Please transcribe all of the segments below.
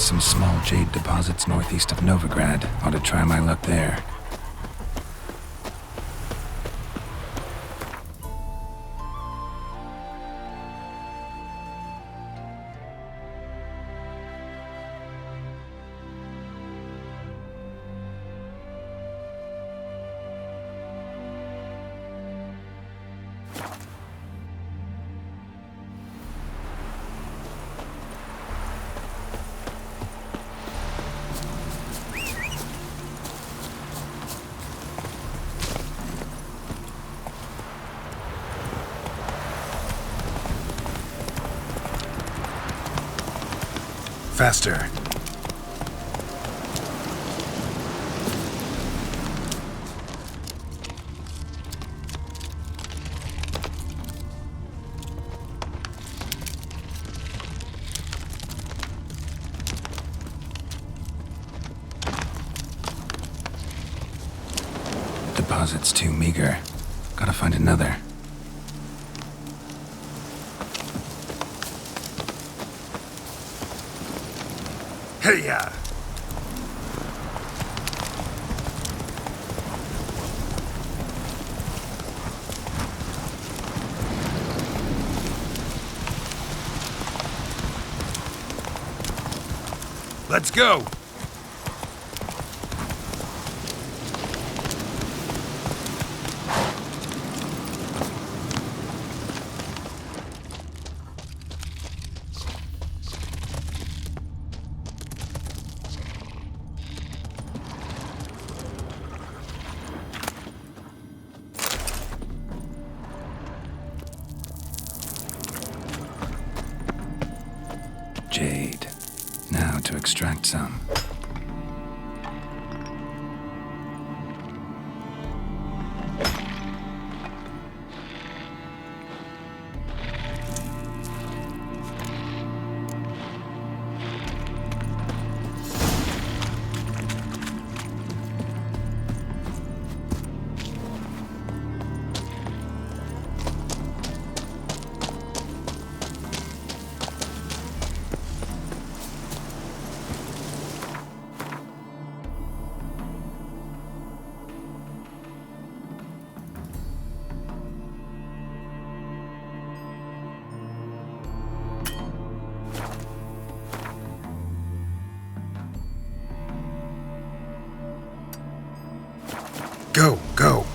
some small jade deposits northeast of Novigrad. Ought to try my luck there. Faster. Deposit's too meager. Gotta find another. Hey-ya! Let's go! Jade. Now to extract some. Go, go!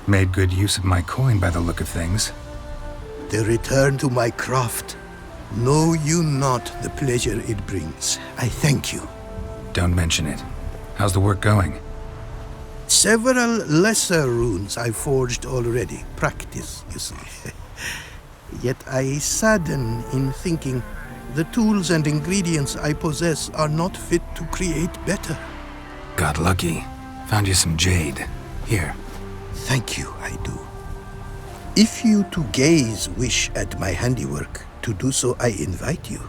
Made good use of my coin by the look of things. The return to my craft. Know you not the pleasure it brings. I thank you. Don't mention it. How's the work going? Several lesser runes I forged already. Practice, you see. Yet I sadden in thinking the tools and ingredients I possess are not fit to create better. Got lucky. Found you some jade. Here. Thank you, I do. If you to gaze wish at my handiwork, to do so I invite you.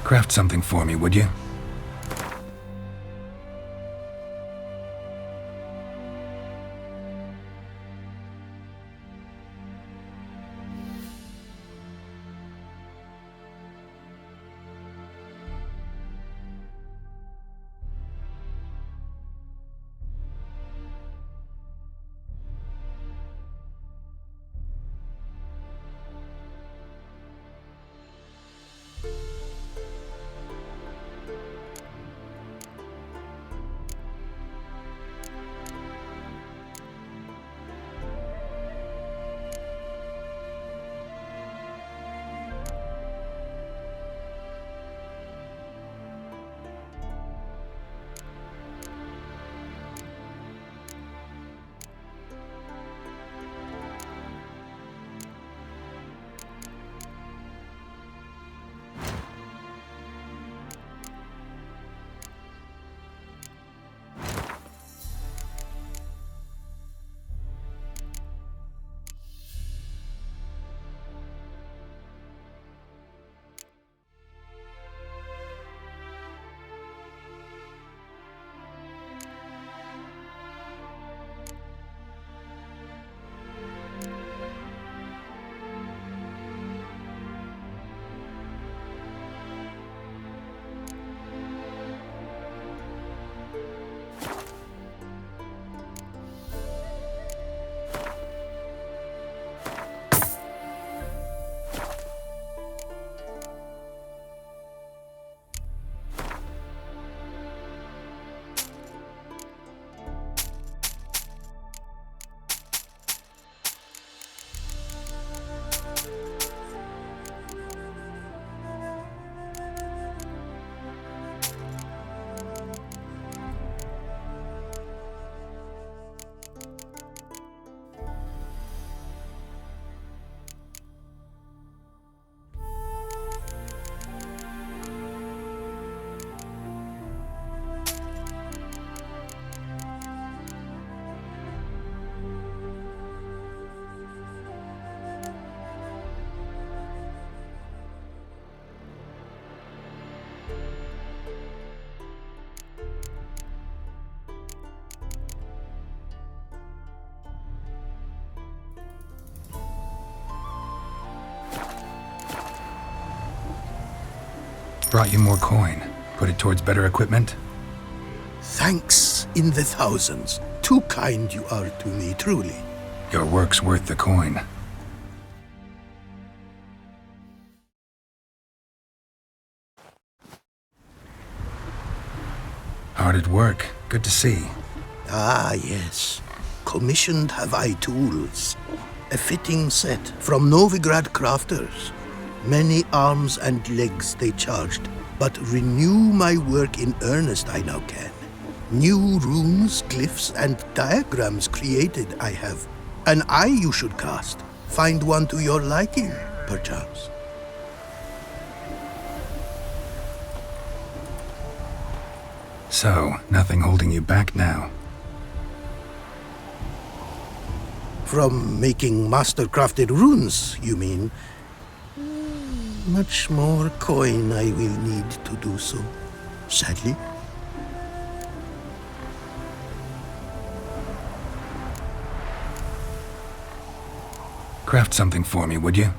Craft something for me, would you? Brought you more coin. Put it towards better equipment? Thanks in the thousands. Too kind you are to me, truly. Your work's worth the coin. Hard at work. Good to see. Ah, yes. Commissioned have I tools. A fitting set from Novigrad crafters. Many arms and legs they charged, but renew my work in earnest I now can. New runes, glyphs, and diagrams created I have. An eye you should cast. Find one to your liking, perchance. So, nothing holding you back now? From making master-crafted runes, you mean? Much more coin I will need to do so, sadly. Craft something for me, would you?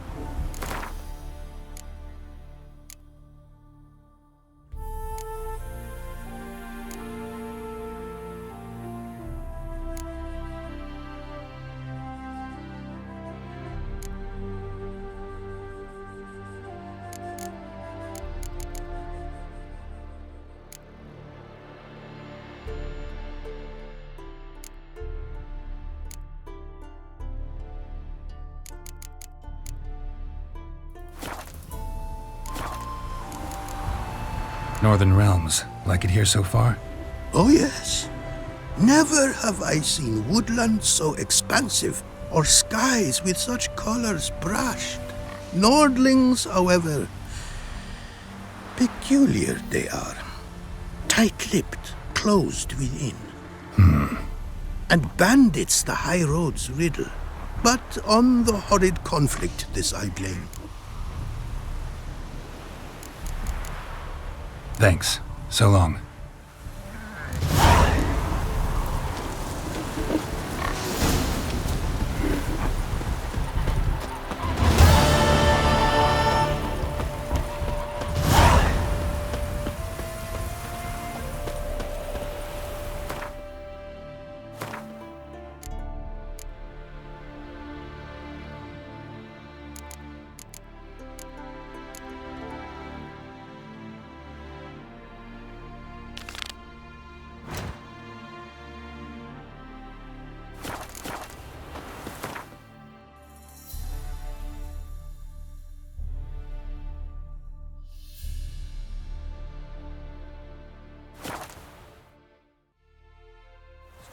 Northern Realms. Like it here so far? Oh yes. Never have I seen woodlands so expansive, or skies with such colors brushed. Nordlings, however, peculiar they are. Tight-lipped, closed within. And bandits the high roads riddle. But on the horrid conflict this I blame. Thanks. So long.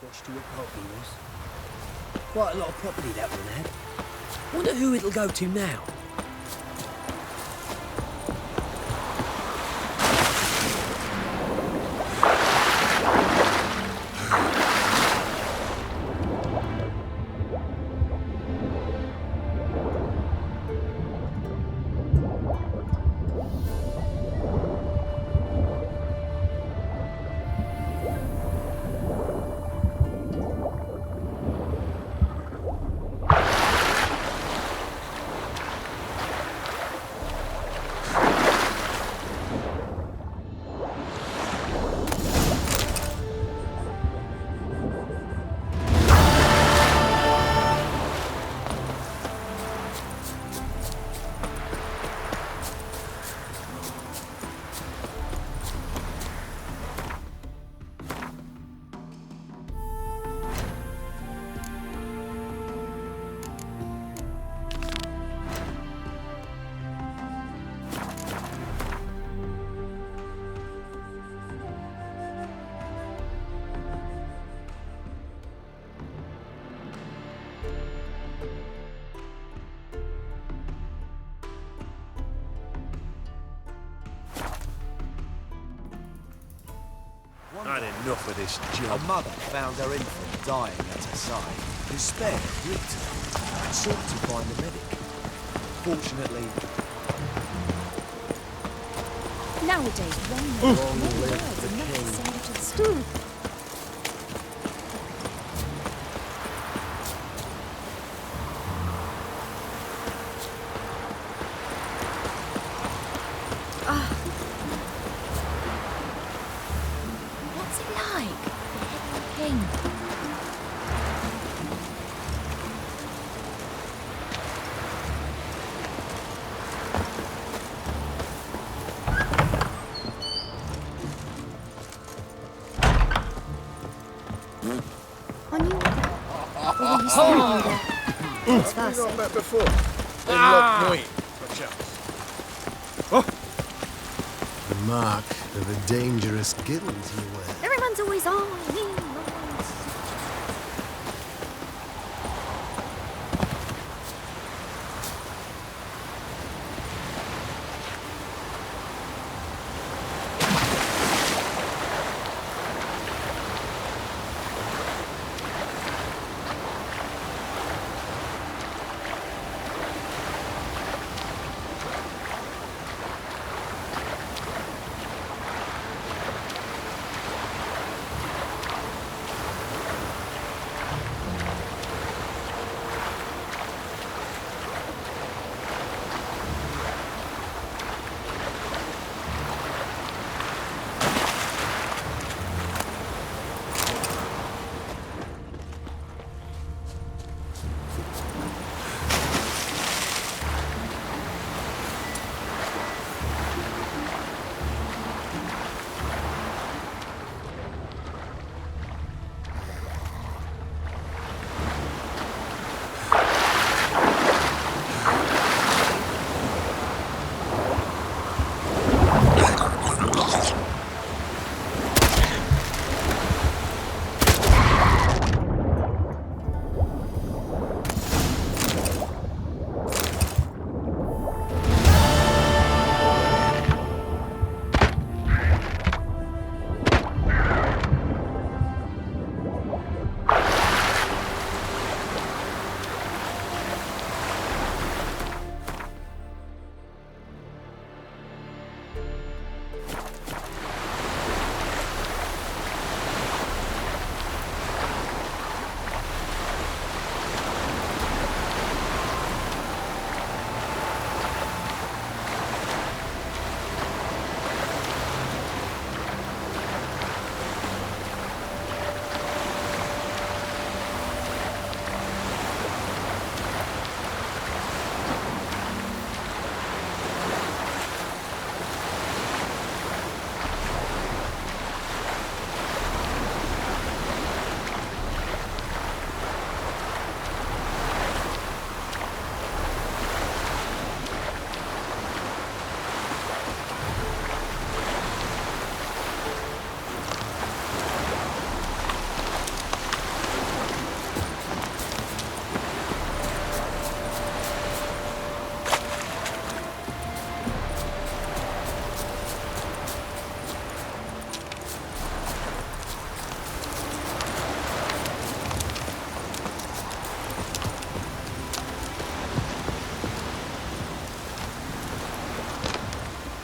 Watch to your property was. Quite a lot of property that one had. Wonder who it'll go to now. Had enough of this job. A mother found her infant dying at her side. Despair gripped her and sought to find a medic. Fortunately, nowadays, one words are necessary to the story. What's that? Not met before. In luck, point, perchance. The mark of a dangerous guild you wear. Everyone's always on me.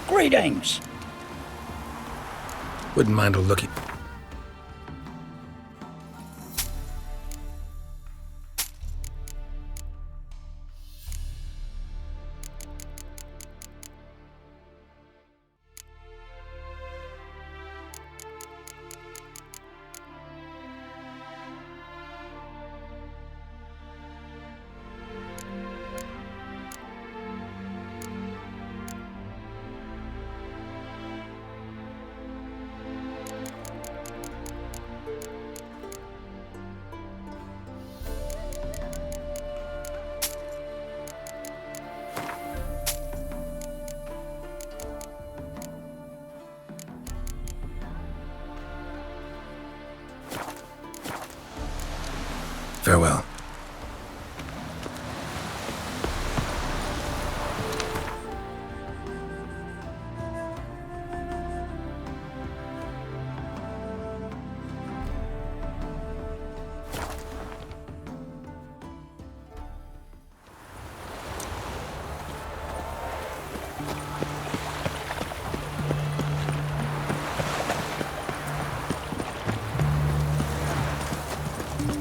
Greetings. Wouldn't mind a looky. Farewell.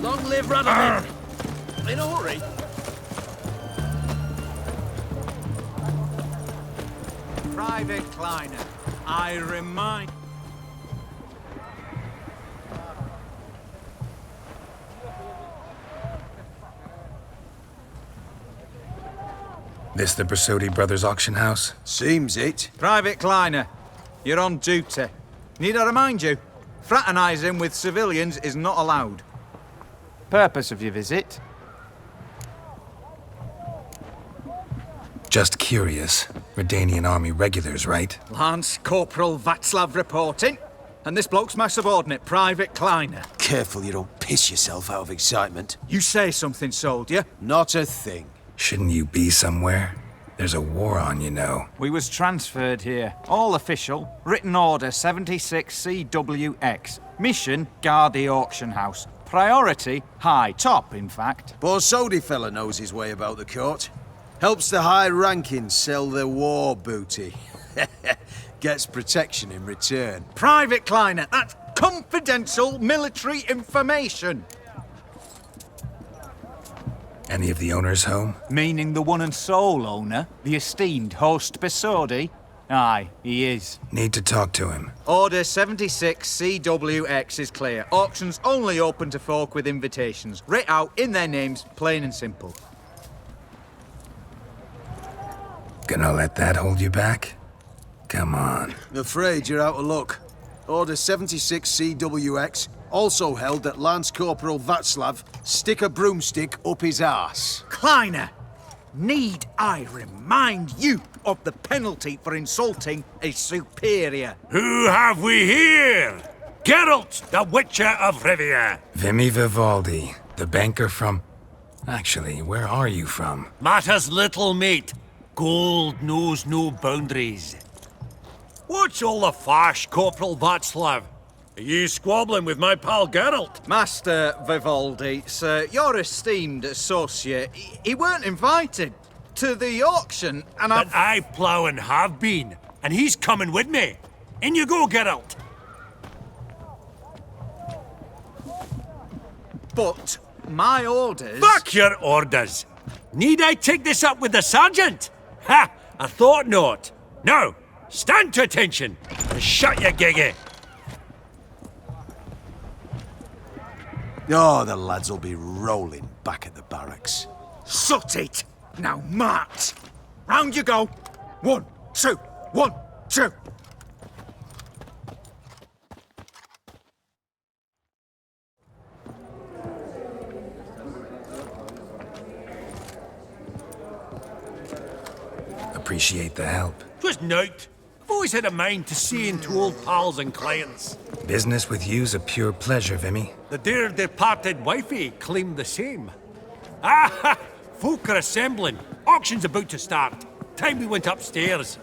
Long live Radaman! In a hurry? Private Kleiner, I remind... This the Brasodi Brothers auction house? Seems it. Private Kleiner, you're on duty. Need I remind you? Fraternizing with civilians is not allowed. Purpose of your visit? Just curious. Redanian army regulars, right? Lance Corporal Václav reporting. And this bloke's my subordinate, Private Kleiner. Careful you don't piss yourself out of excitement. You say something, soldier. Not a thing. Shouldn't you be somewhere? There's a war on, you know. We was transferred here. All official. Written order 76 CWX. Mission, guard the auction house. Priority, high. Top, in fact. Borsodi fella knows his way about the court. Helps the high rankings sell their war booty. Gets protection in return. Private Kleiner, that's confidential military information. Any of the owners home? Meaning the one and sole owner, the esteemed host Borsodi? Aye, he is. Need to talk to him. Order 76 CWX is clear. Auctions only open to folk with invitations. Writ out in their names, plain and simple. Gonna let that hold you back? Come on. I'm afraid you're out of luck. Order 76 CWX also held that Lance Corporal Václav stick a broomstick up his arse. Kleiner, need I remind you of the penalty for insulting a superior? Who have we here? Geralt, the Witcher of Rivia. Vimy Vivaldi, the banker from... Actually, where are you from? Matters little, mate. Gold knows no boundaries. What's all the fash, Corporal Václav? Are you squabbling with my pal Geralt? Master Vivaldi, sir, your esteemed associate, he weren't invited to the auction, and But I plough and have been, and he's coming with me. In you go, Geralt. But my orders... Fuck your orders! Need I take this up with the sergeant? Ha! I thought not. Now, stand to attention and shut your giggy. Oh, the lads will be rolling back at the barracks. Shut it! Now march! Round you go! 1, 2, 1, 2! Appreciate the help. 'Twas nowt. I've always had a mind to see into old pals and clients. Business with you's a pure pleasure, Vimy. The dear departed wifey claimed the same. Ah! Folk are assembling. Auction's about to start. Time we went upstairs.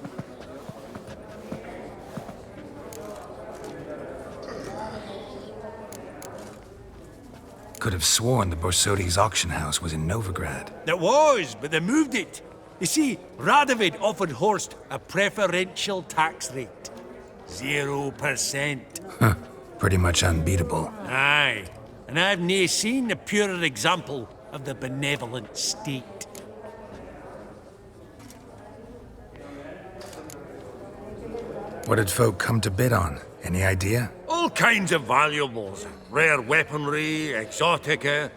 Could have sworn the Borsodi's auction house was in Novigrad. It was, but they moved it. You see, Radovid offered Horst a preferential tax rate. 0%. Huh. Pretty much unbeatable. Aye, and I've nae seen a purer example of the benevolent state. What did folk come to bid on? Any idea? All kinds of valuables. Rare weaponry, exotica.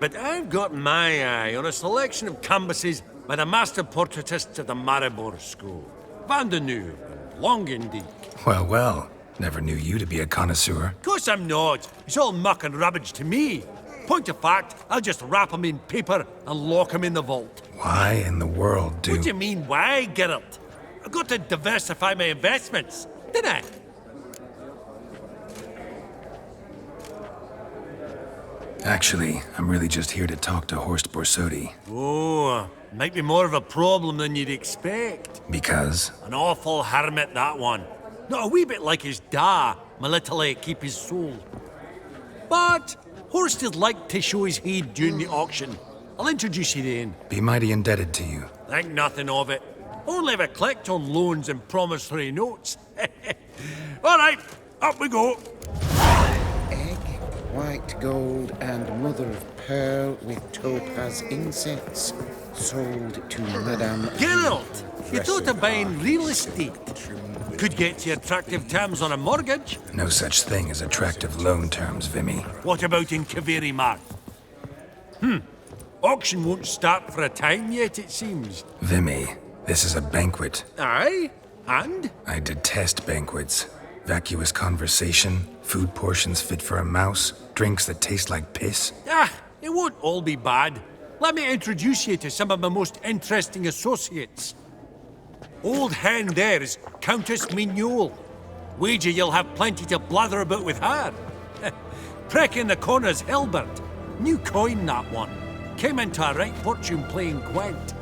But I've got my eye on a selection of canvases by the master portraitists of the Maribor School. Van de Neuve and Longendijk. Well, well. Never knew you to be a connoisseur. Course I'm not. It's all muck and rubbish to me. Point of fact, I'll just wrap 'em in paper and lock 'em in the vault. Why in the world do... What do you mean, why, Geralt? I've got to diversify my investments, didn't I? Actually, I'm really just here to talk to Horst Borsodi. Oh, might be more of a problem than you'd expect. Because? An awful hermit, that one. Not a wee bit like his da, my little keep his soul. But Horst would like to show his head during the auction. I'll introduce you then. Be mighty indebted to you. Think nothing of it. Only ever collect on loans and promissory notes. All right, up we go. Egg, white gold, and mother of pearl with topaz incense. Sold to Madame... Geralt, you thought of buying real estate. Could get you attractive terms on a mortgage. No such thing as attractive loan terms, Vimy. What about in Kaveri Marth? Auction won't start for a time yet, it seems. Vimy, this is a banquet. Aye? And? I detest banquets. Vacuous conversation, food portions fit for a mouse, drinks that taste like piss. Ah, it won't all be bad. let me introduce you to some of my most interesting associates. Old hen there is Countess Mignole. Wager you'll have plenty to blather about with her. Prick in the corner's Hilbert. New coin, that one. Came into a right fortune playing Gwent.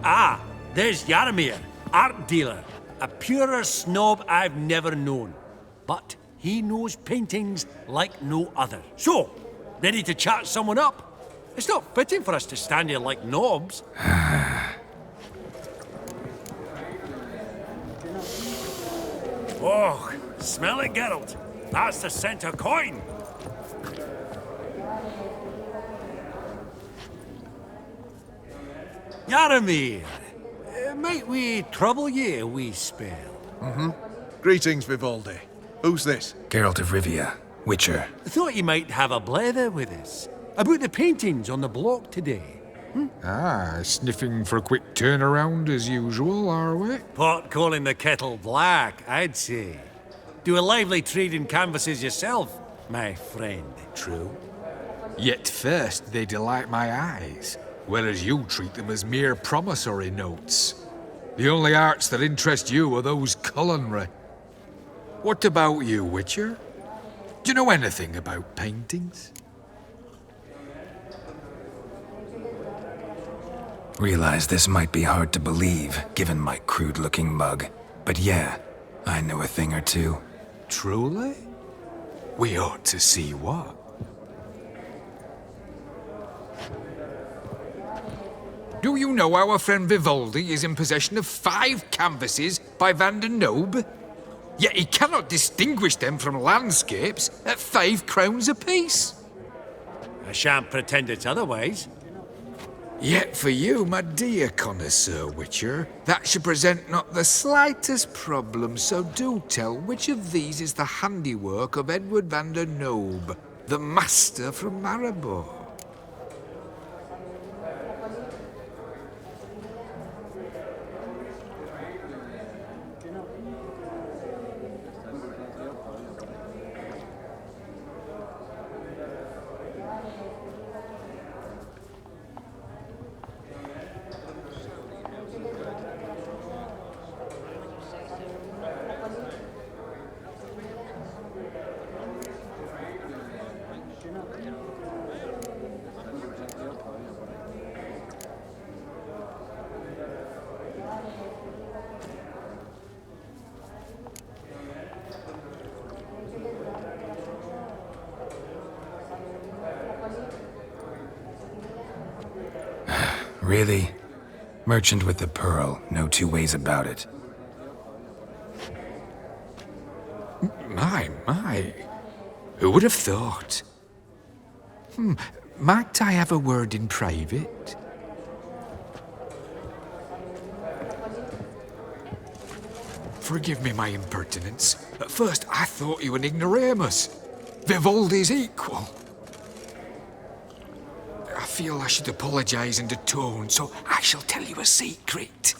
Ah, there's Jaromir, art dealer. A purer snob I've never known. But he knows paintings like no other. So, ready to chat someone up? It's not fitting for us to stand here like knobs. Oh, smell it, Geralt. That's the scent of coin. Jaromir, might we trouble ye a wee spell? Greetings, Vivaldi. Who's this? Geralt of Rivia, Witcher. Thought you might have a blether with us. About the paintings on the block today. Ah, sniffing for a quick turnaround as usual, are we? Pot calling the kettle black, I'd say. Do a lively trade in canvases yourself, my friend. True. Yet first they delight my eyes, whereas you treat them as mere promissory notes. The only arts that interest you are those culinary. What about you, Witcher? Do you know anything about paintings? Realize this might be hard to believe, given my crude-looking mug. But yeah, I know a thing or two. Truly? We ought to see what. Do you know our friend Vivaldi is in possession of 5 canvases by Van der Nobe? Yet he cannot distinguish them from landscapes at 5 crowns apiece. I shan't pretend it's otherwise. Yet for you, my dear connoisseur Witcher, that should present not the slightest problem, so do tell which of these is the handiwork of Edward van der Nobe, the master from Maribor. Really? Merchant with the pearl, no two ways about it. My. Who would have thought? Might I have a word in private? Forgive me my impertinence. At first I thought you an ignoramus. Vivaldi's equal. I feel I should apologize and atone, so I shall tell you a secret.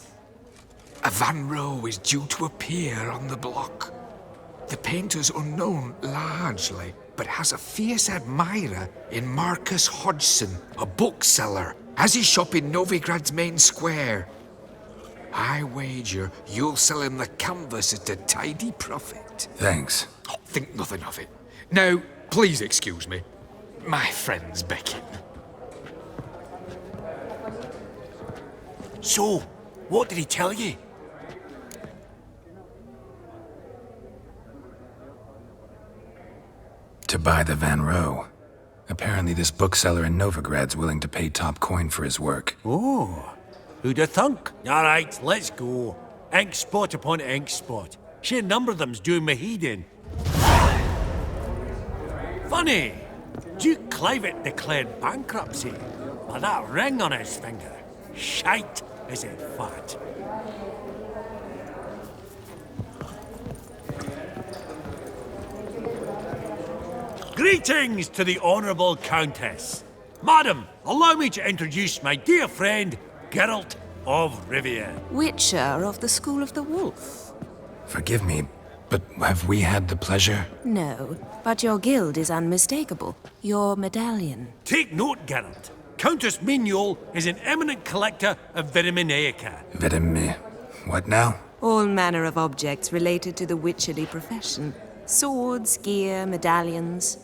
A Van Rohe is due to appear on the block. The painter's unknown largely, but has a fierce admirer in Marcus Hodgson, a bookseller, has his shop in Novigrad's main square. I wager you'll sell him the canvas at a tidy profit. Thanks. Oh, think nothing of it. Now, please excuse me. My friend's beckon. So, what did he tell you? To buy the Van Rohe. Apparently this bookseller in Novigrad's willing to pay top coin for his work. Oh, who'd have thunk? All right, let's go. Ink spot upon ink spot. Sheer number of them's doing me heed in. Funny, Duke Clivet declared bankruptcy. By that ring on his finger. Shite, is it fat? Greetings to the Honourable Countess. Madam, allow me to introduce my dear friend, Geralt of Rivia. Witcher of the School of the Wolf. Forgive me, but have we had the pleasure? No, but your guild is unmistakable. Your medallion. Take note, Geralt. Countess Mignol is an eminent collector of vitaminaica. What now? All manner of objects related to the witcherly profession. Swords, gear, medallions.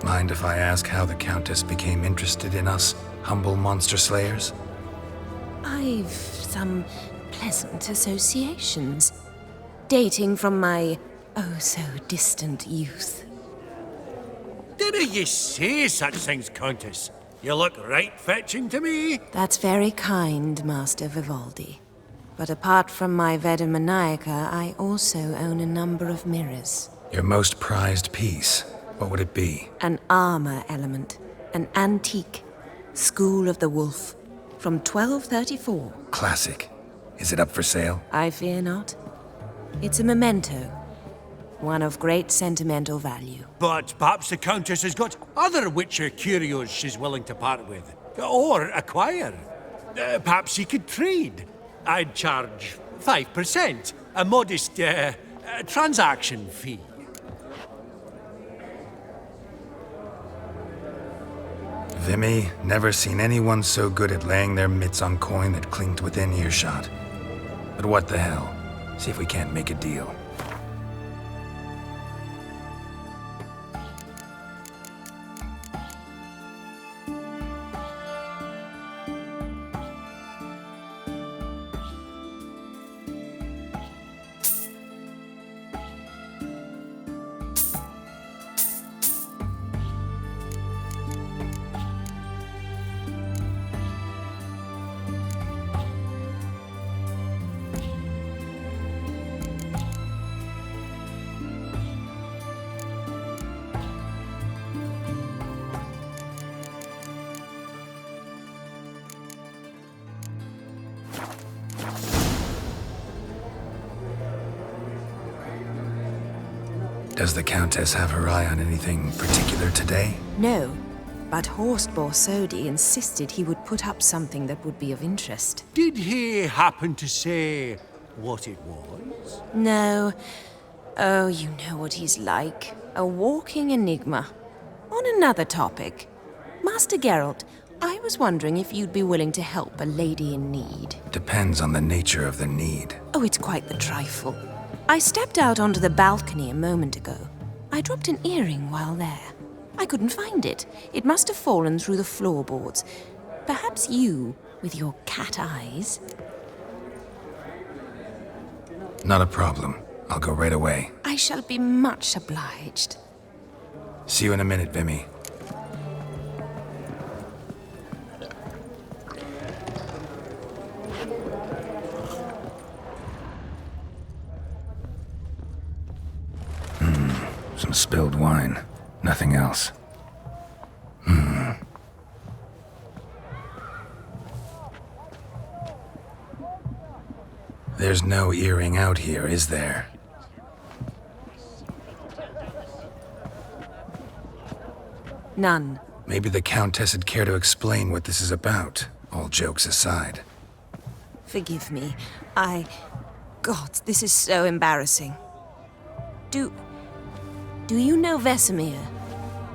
Mind if I ask how the Countess became interested in us, humble monster slayers? I've some pleasant associations, dating from my oh-so-distant youth. Dinna ye say such things, Countess? You look right fetching to me. That's very kind, Master Vivaldi. But apart from my Vedamaniaca, I also own a number of mirrors. Your most prized piece, what would it be? An armor element, an antique, School of the Wolf, from 1234. Classic. Is it up for sale? I fear not. It's a memento, one of great sentimental value. But perhaps the Countess has got other Witcher curios she's willing to part with. Or acquire. Perhaps you could trade. I'd charge 5%, a modest transaction fee. Vimy, never seen anyone so good at laying their mitts on coin that clinked within earshot. But what the hell? See if we can't make a deal. Does the Countess have her eye on anything particular today? No, but Horst Borsodi insisted he would put up something that would be of interest. Did he happen to say what it was? No. Oh, you know what he's like. A walking enigma. On another topic. Master Geralt, I was wondering if you'd be willing to help a lady in need. Depends on the nature of the need. Oh, it's quite the trifle. I stepped out onto the balcony a moment ago. I dropped an earring while there. I couldn't find it. It must have fallen through the floorboards. Perhaps you, with your cat eyes. Not a problem. I'll go right away. I shall be much obliged. See you in a minute, Vimy. Some spilled wine. Nothing else. There's no earring out here, is there? None. Maybe the Countess would care to explain what this is about, all jokes aside. Forgive me. God, this is so embarrassing. Do you know Vesemir?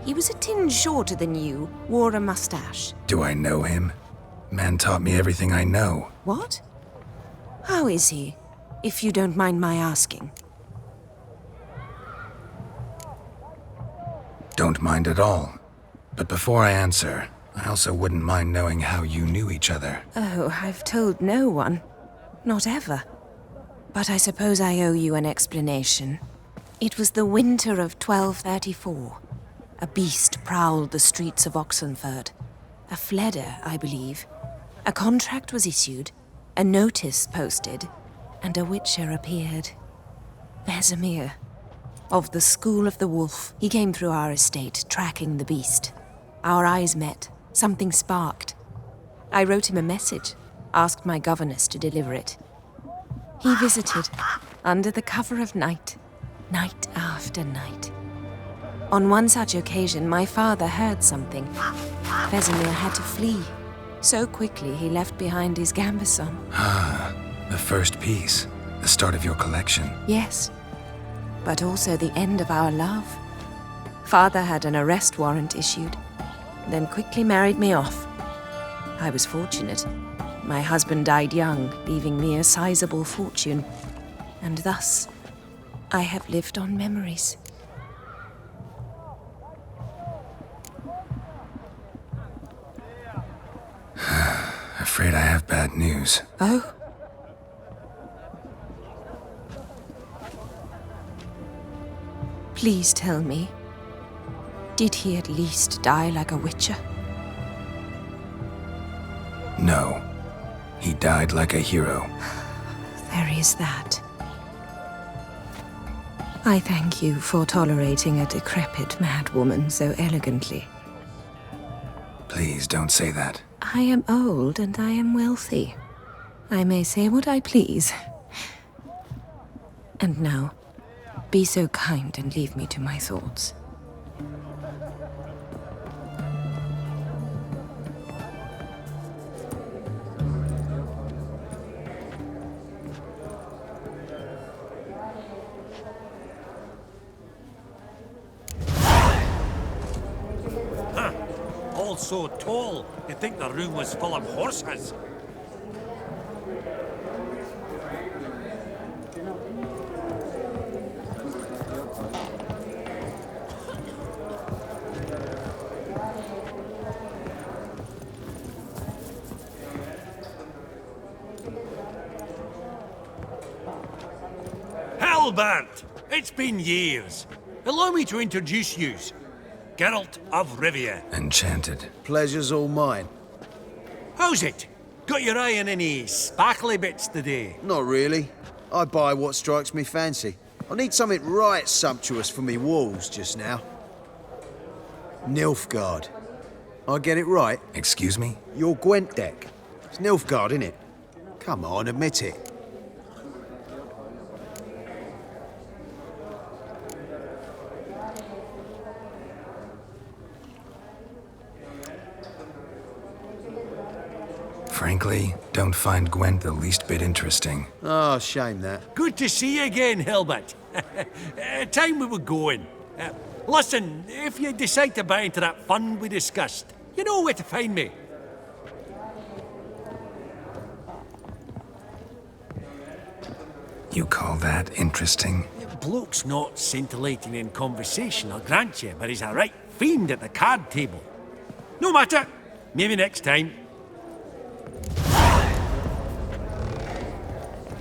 He was a tinge shorter than you, wore a mustache. Do I know him? Man taught me everything I know. What? How is he, if you don't mind my asking? Don't mind at all. But before I answer, I also wouldn't mind knowing how you knew each other. Oh, I've told no one. Not ever. But I suppose I owe you an explanation. It was the winter of 1234. A beast prowled the streets of Oxenford. A fledder, I believe. A contract was issued, a notice posted, and a witcher appeared. Vesemir, of the School of the Wolf. He came through our estate, tracking the beast. Our eyes met. Something sparked. I wrote him a message, asked my governess to deliver it. He visited, under the cover of night, night after night. On one such occasion, my father heard something. Vesemir had to flee. So quickly, he left behind his gambeson. Ah, the first piece. The start of your collection. Yes. but also the end of our love. Father had an arrest warrant issued, then quickly married me off. I was fortunate. My husband died young, leaving me a sizable fortune, and thus I have lived on memories. Afraid I have bad news. Oh? Please tell me, did he at least die like a witcher? No. He died like a hero. There is that. I thank you for tolerating a decrepit madwoman so elegantly. Please don't say that. I am old and I am wealthy. I may say what I please. And now, be so kind and leave me to my thoughts. All so tall, you'd think the room was full of horses. Hellbert! It's been years. Allow me to introduce yous. Geralt of Rivia. Enchanted. Pleasure's all mine. How's it? Got your eye on any sparkly bits today? Not really. I buy what strikes me fancy. I need something right sumptuous for me walls just now. Nilfgaard. I get it right? Excuse me? Your Gwent deck. It's Nilfgaard, innit? Come on, admit it. Frankly, don't find Gwent the least bit interesting. Oh, shame that. Good to see you again, Hilbert. Time we were going. Listen, if you decide to buy into that fund we discussed, you know where to find me. You call that interesting? Bloke's not scintillating in conversation, I'll grant you, but he's a right fiend at the card table. No matter. Maybe next time.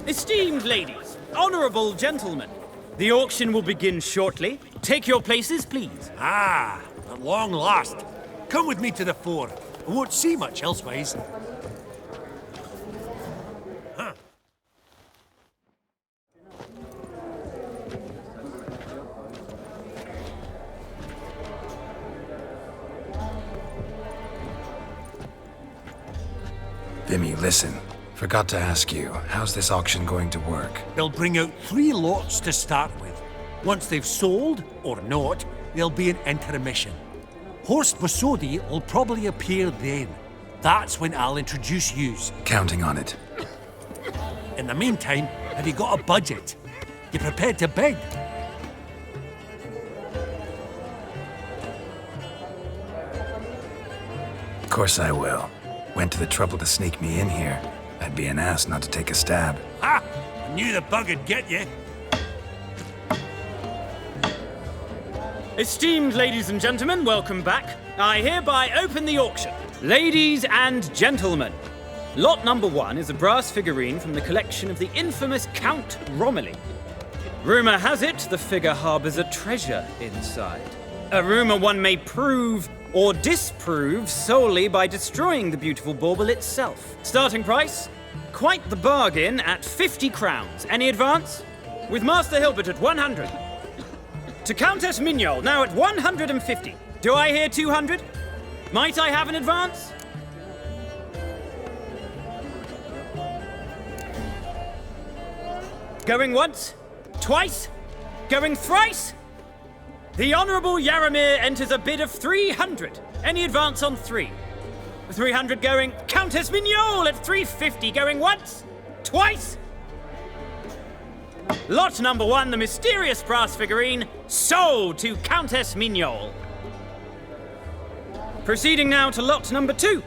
Esteemed ladies, honourable gentlemen, the auction will begin shortly. Take your places, please. Ah, at long last. Come with me to the fore. I won't see much elsewise. Huh. Vimy, listen. Forgot to ask you, how's this auction going to work? They'll bring out 3 lots to start with. Once they've sold, or not, there'll be an intermission. Horst Bosodi will probably appear then. That's when I'll introduce yous. Counting on it. In the meantime, have you got a budget? You prepared to bid? Of course I will. Went to the trouble to sneak me in here. I'd be an ass not to take a stab. Ha! I knew the bug would get you. Esteemed ladies and gentlemen, welcome back. I hereby open the auction. Ladies and gentlemen, lot number 1 is a brass figurine from the collection of the infamous Count Romilly. Rumour has it the figure harbours a treasure inside. A rumour one may prove or disprove solely by destroying the beautiful bauble itself. Starting price? Quite the bargain at 50 crowns. Any advance? With Master Hilbert at 100. To Countess Mignol, now at 150. Do I hear 200? Might I have an advance? Going once? Twice? Going thrice? The Honourable Yaramir enters a bid of 300. Any advance on 3? 300 going. Countess Mignol at 350 going once? Twice? Lot number 1, the mysterious brass figurine, sold to Countess Mignol. Proceeding now to lot number 2.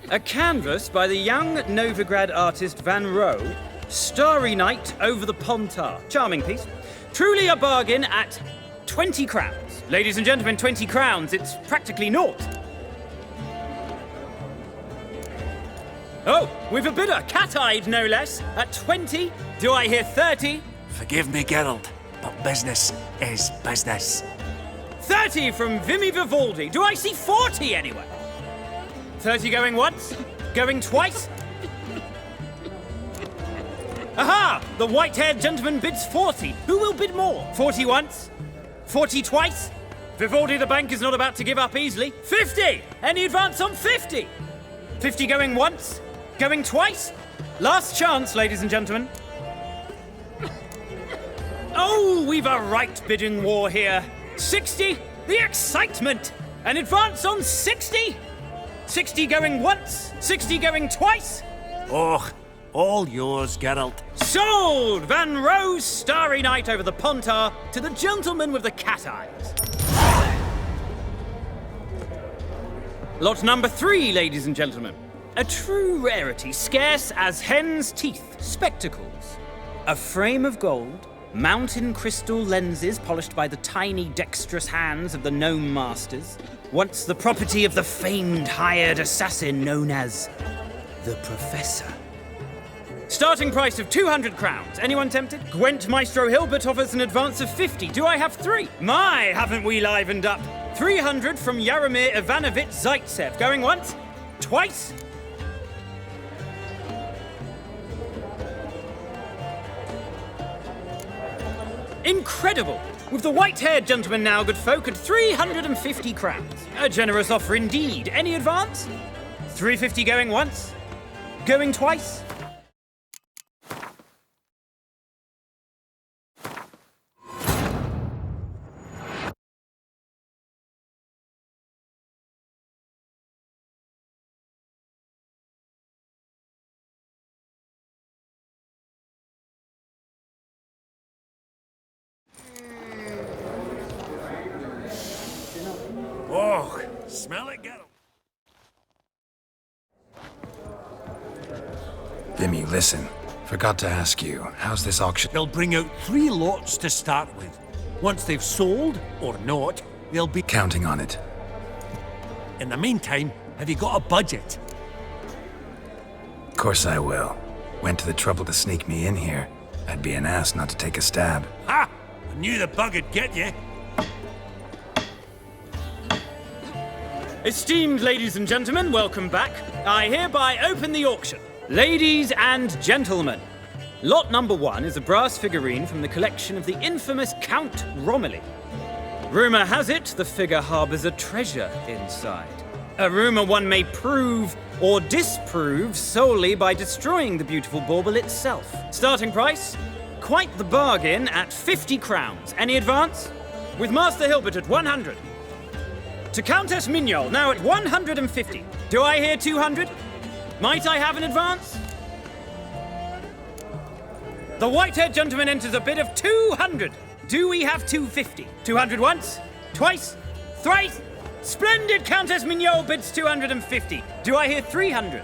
A canvas by the young Novigrad artist Van Rohe, Starry Night over the Pontar. Charming piece. Truly a bargain at 20 crowns. Ladies and gentlemen, 20 crowns, it's practically naught. Oh, we've a bidder, cat-eyed no less, at 20. Do I hear 30? Forgive me, Geralt, but business is business. 30 from Vimy Vivaldi. Do I see 40 anywhere? 30 going once? Going twice? Aha! The white-haired gentleman bids 40. Who will bid more? 40 once? 40 twice? Vivaldi the bank is not about to give up easily. 50! Any advance on 50? 50 going once? Going twice? Last chance, ladies and gentlemen. Oh, we've a right bidding war here. 60, the excitement. An advance on 60? 60 going once? 60 going twice? Oh, all yours, Geralt. Sold! Van Rohe's Starry Night over the Pontar to the gentleman with the cat eyes. Lot number 3, ladies and gentlemen. A true rarity, scarce as hen's teeth. Spectacles. A frame of gold, mountain crystal lenses polished by the tiny dexterous hands of the gnome masters. Once the property of the famed hired assassin known as the Professor. Starting price of 200 crowns. Anyone tempted? Gwent Maestro Hilbert offers an advance of 50. Do I have 3? My, haven't we livened up? 300 from Yaromir Ivanovich Zaitsev. Going once? Twice? Incredible! With the white-haired gentleman now, good folk, at 350 crowns. A generous offer indeed. Any advance? 350 going once? Going twice? Oh, smell it, Geralt. Vimy, listen. Forgot to ask you, how's this auction? They'll bring out 3 lots to start with. Once they've sold, or not, they'll be Counting on it. In the meantime, have you got a budget? Of course I will. Went to the trouble to sneak me in here. I'd be an ass not to take a stab. Ha! I knew the bug'd get you. Esteemed ladies and gentlemen, welcome back. I hereby open the auction. Ladies and gentlemen, lot number 1 is a brass figurine from the collection of the infamous Count Romilly. Rumour has it the figure harbours a treasure inside. A rumour one may prove or disprove solely by destroying the beautiful bauble itself. Starting price? Quite the bargain at 50 crowns. Any advance? With Master Hilbert at 100. To Countess Mignol, now at 150. Do I hear 200? Might I have an advance? The white-haired gentleman enters a bid of 200. Do we have 250? 200 once? Twice? Thrice? Splendid! Countess Mignol bids 250. Do I hear 300?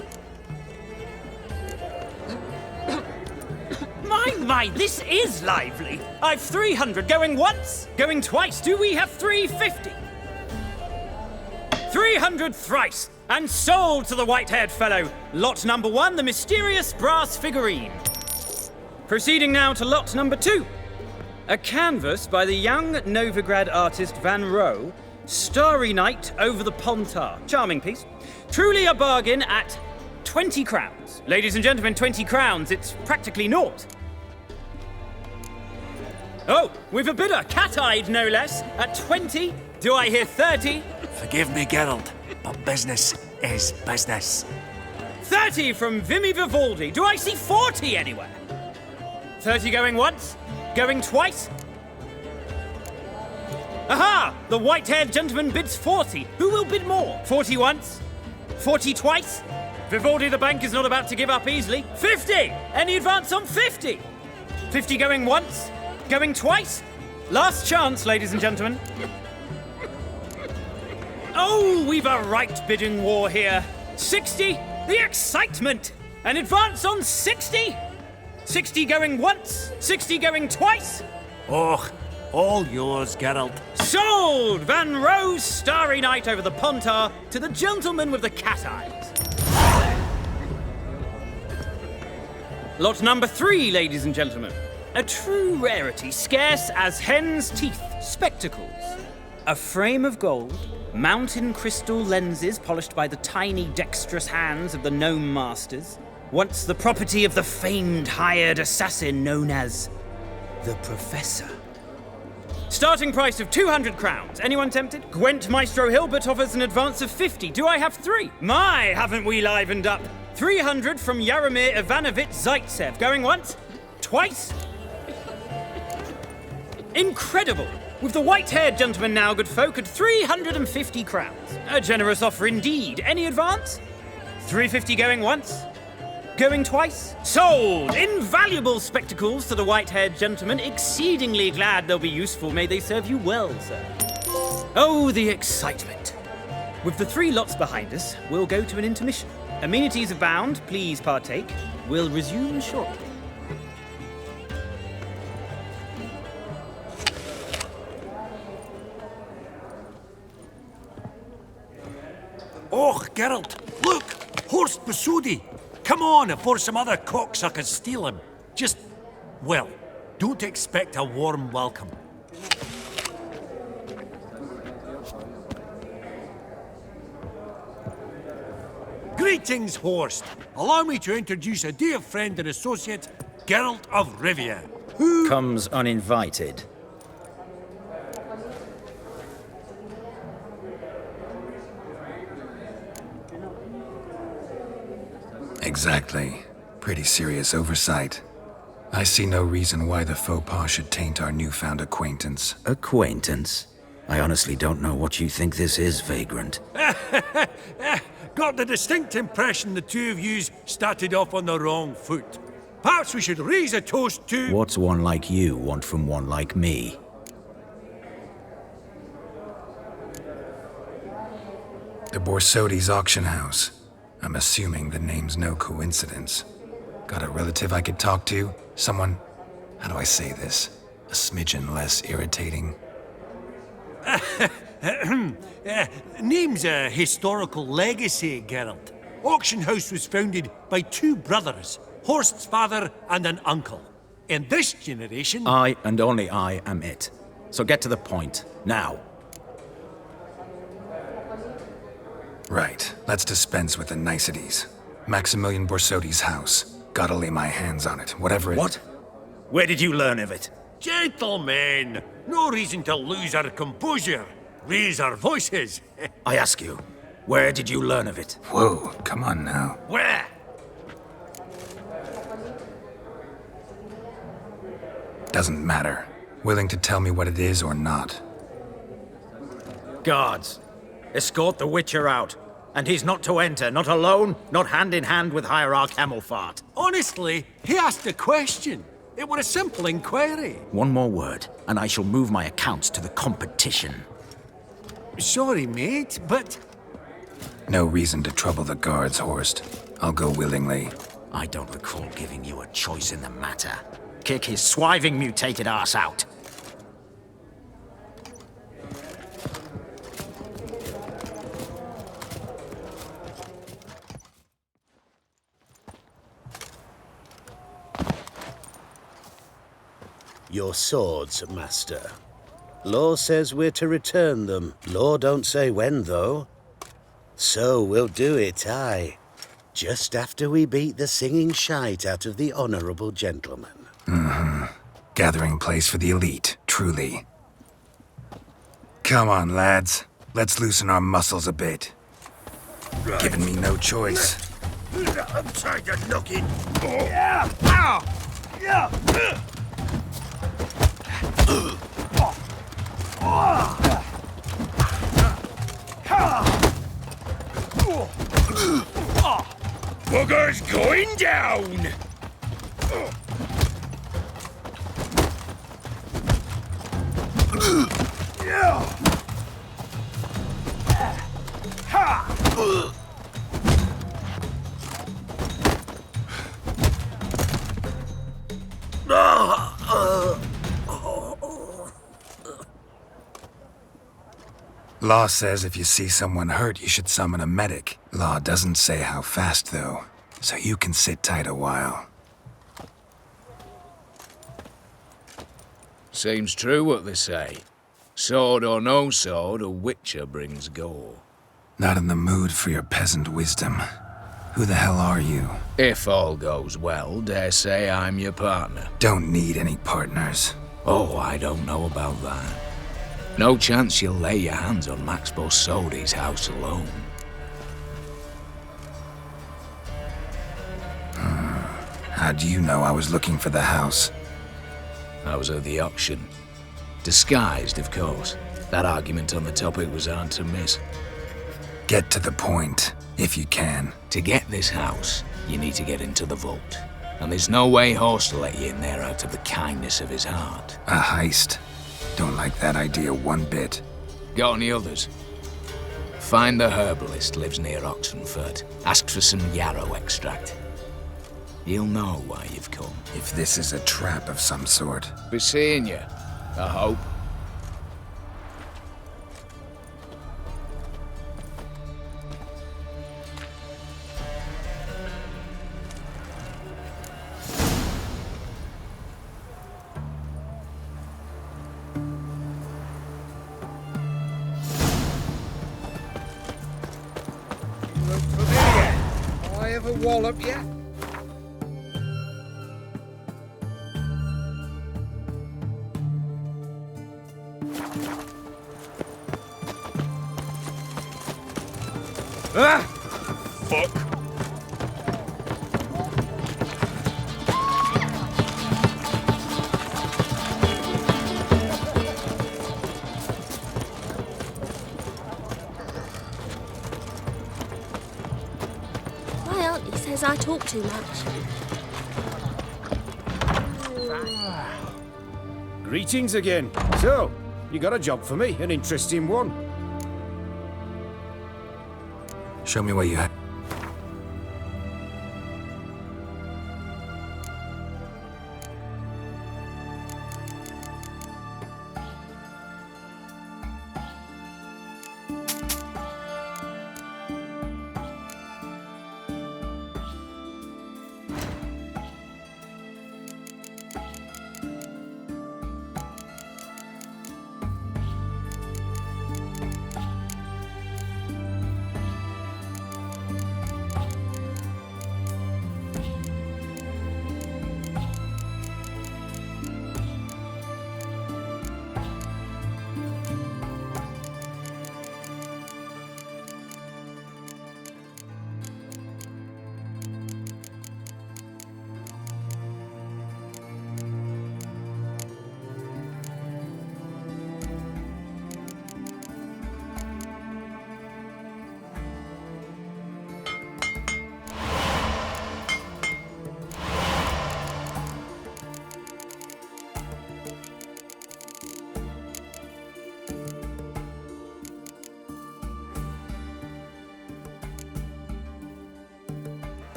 My, this is lively. I've 300 going once, going twice. Do we have 350? 300 thrice, and sold to the white-haired fellow. Lot number 1, the mysterious brass figurine. Proceeding now to lot number 2. A canvas by the young Novigrad artist Van Rohe, Starry Night over the Pontar. Charming piece. Truly a bargain at 20 crowns. Ladies and gentlemen, 20 crowns, it's practically naught. Oh, we've a bidder, cat-eyed no less, at 20. Do I hear 30? Forgive me, Geralt, but business is business. 30 from Vimy Vivaldi. Do I see 40 anywhere? 30 going once? Going twice? Aha! The white-haired gentleman bids 40. Who will bid more? 40 once? 40 twice? Vivaldi the bank is not about to give up easily. 50! Any advance on 50? 50 going once? Going twice? Last chance, ladies and gentlemen. Oh, we've a right bidding war here. 60, the excitement! An advance on 60? 60 going once? 60 going twice? Oh, all yours, Geralt. Sold! Van Roe's starry night over the Pontar to the gentleman with the cat eyes. Lot number 3, ladies and gentlemen. A true rarity, scarce as hen's teeth, spectacles. A frame of gold, mountain crystal lenses polished by the tiny dexterous hands of the gnome masters, once the property of the famed hired assassin known as the Professor. Starting price of 200 crowns. Anyone tempted? Gwent Maestro Hilbert offers an advance of 50. Do I have 3? My, haven't we livened up? 300 from Yaromir Ivanovich Zaitsev. Going once? Twice? Incredible! With the white-haired gentleman now, good folk, at 350 crowns. A generous offer indeed. Any advance? 350 going once? Going twice? Sold! Invaluable spectacles to the white-haired gentleman. Exceedingly glad they'll be useful. May they serve you well, sir. Oh, the excitement. With the 3 lots behind us, we'll go to an intermission. Amenities abound. Please partake. We'll resume shortly. Oh, Geralt, look! Horst Besudi! Come on before some other cocksuckers steal him. Just, well, don't expect a warm welcome. Greetings, Horst. Allow me to introduce a dear friend and associate, Geralt of Rivia, who comes uninvited. Exactly. Pretty serious oversight. I see no reason why the faux pas should taint our newfound acquaintance. Acquaintance? I honestly don't know what you think this is, Vagrant. Got the distinct impression the two of yous started off on the wrong foot. Perhaps we should raise a toast to... What's one like you want from one like me? The Borsodi's auction house. I'm assuming the name's no coincidence. Got a relative I could talk to? Someone, how do I say this? A smidgen less irritating. Name's a historical legacy, Geralt. Auction house was founded by 2 brothers, Horst's father and an uncle. In this generation... I, and only I, am it. So get to the point, now. Right, let's dispense with the niceties. Maximilian Borsodi's house. Gotta lay my hands on it, whatever it... What? Where did you learn of it? Gentlemen, no reason to lose our composure. Raise our voices. I ask you, where did you learn of it? Whoa, come on now. Where? Doesn't matter. Willing to tell me what it is or not. Guards, escort the Witcher out. And he's not to enter, not alone, not hand in hand with Hierarch Hemmelfart. Honestly, he asked a question. It were a simple inquiry. One more word, and I shall move my accounts to the competition. Sorry, mate, but... No reason to trouble the guards, Horst. I'll go willingly. I don't recall giving you a choice in the matter. Kick his swiving mutated ass out. Your swords, master. Law says we're to return them. Law don't say when, though. So we'll do it, aye. Just after we beat the singing shite out of the honourable gentleman. Mm-hmm. Gathering place for the elite, truly. Come on, lads. Let's loosen our muscles a bit. Right. Giving me no choice. I'm trying to knock it. Yeah! Ow! Yeah! Bugger's going down! Law says if you see someone hurt, you should summon a medic. Law doesn't say how fast, though, so you can sit tight a while. Seems true what they say. Sword or no sword, a witcher brings gore. Not in the mood for your peasant wisdom. Who the hell are you? If all goes well, dare say I'm your partner. Don't need any partners. Oh, I don't know about that. No chance you'll lay your hands on Max Borsodi's house alone. How do you know I was looking for the house? I was at the auction. Disguised, of course. That argument on the topic was hard to miss. Get to the point, if you can. To get this house, you need to get into the vault. And there's no way Horst will let you in there out of the kindness of his heart. A heist. Don't like that idea one bit. Got any others? Find the herbalist lives near Oxenfurt. Ask for some yarrow extract. He'll know why you've come. If this is a trap of some sort. Be seeing you, I hope. I have a wallop yet? Ah! Fuck. My auntie says I talk too much. Greetings again. So, you got a job for me, an interesting one. Show me what you have.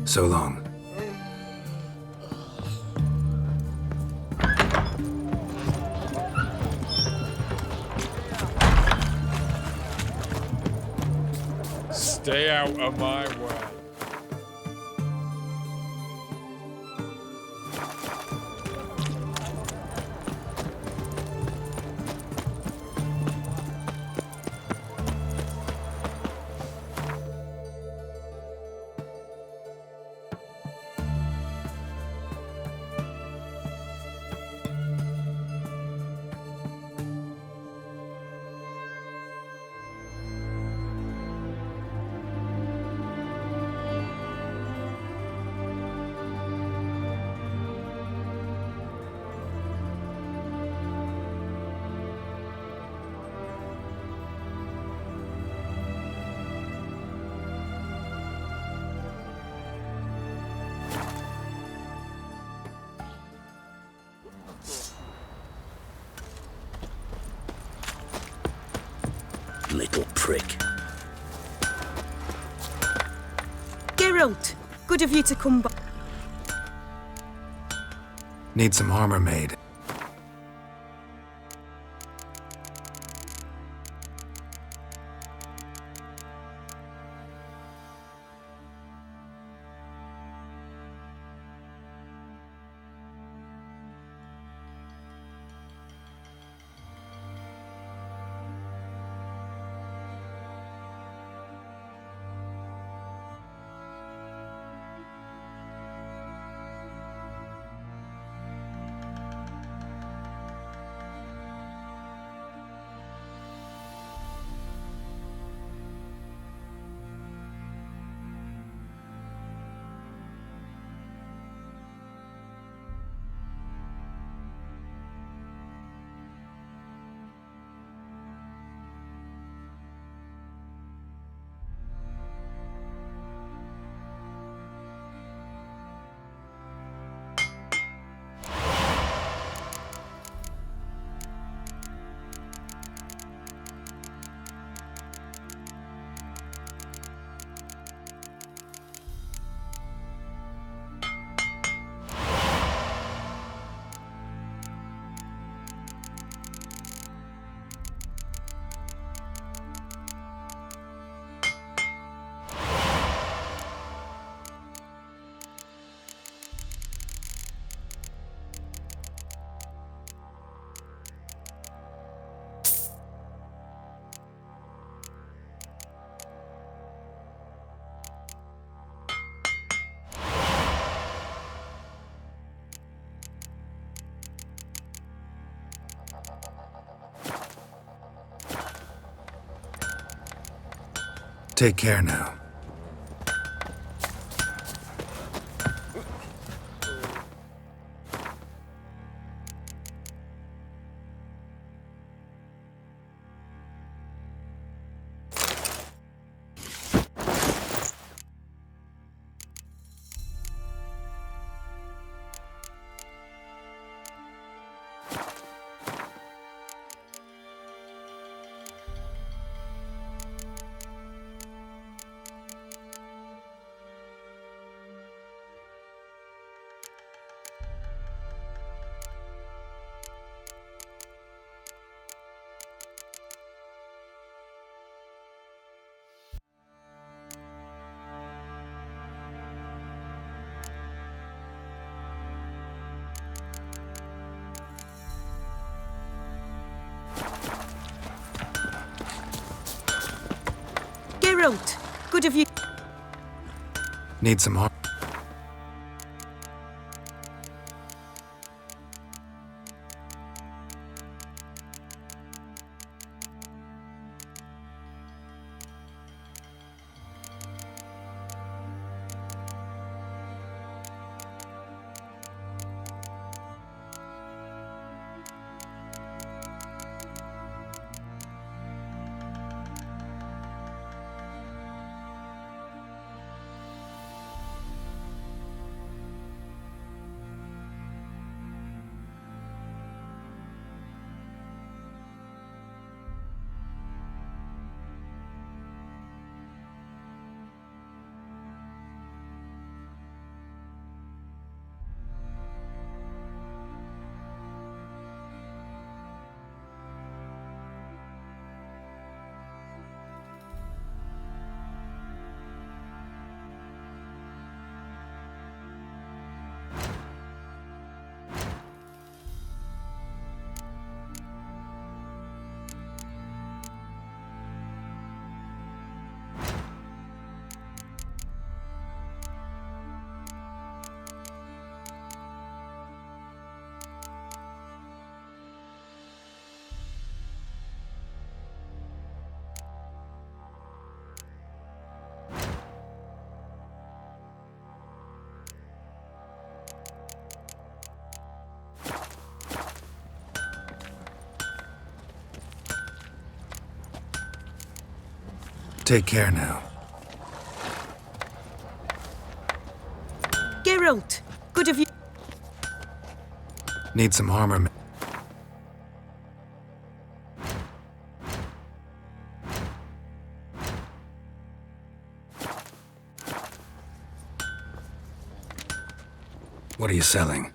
So long. Stay out of my way. little prick. Geralt, good of you to come back. Need some armor made. Take care now. Geralt, good of you. Need some armor. Take care now. Geralt, good of you. Need some armor. What are you selling?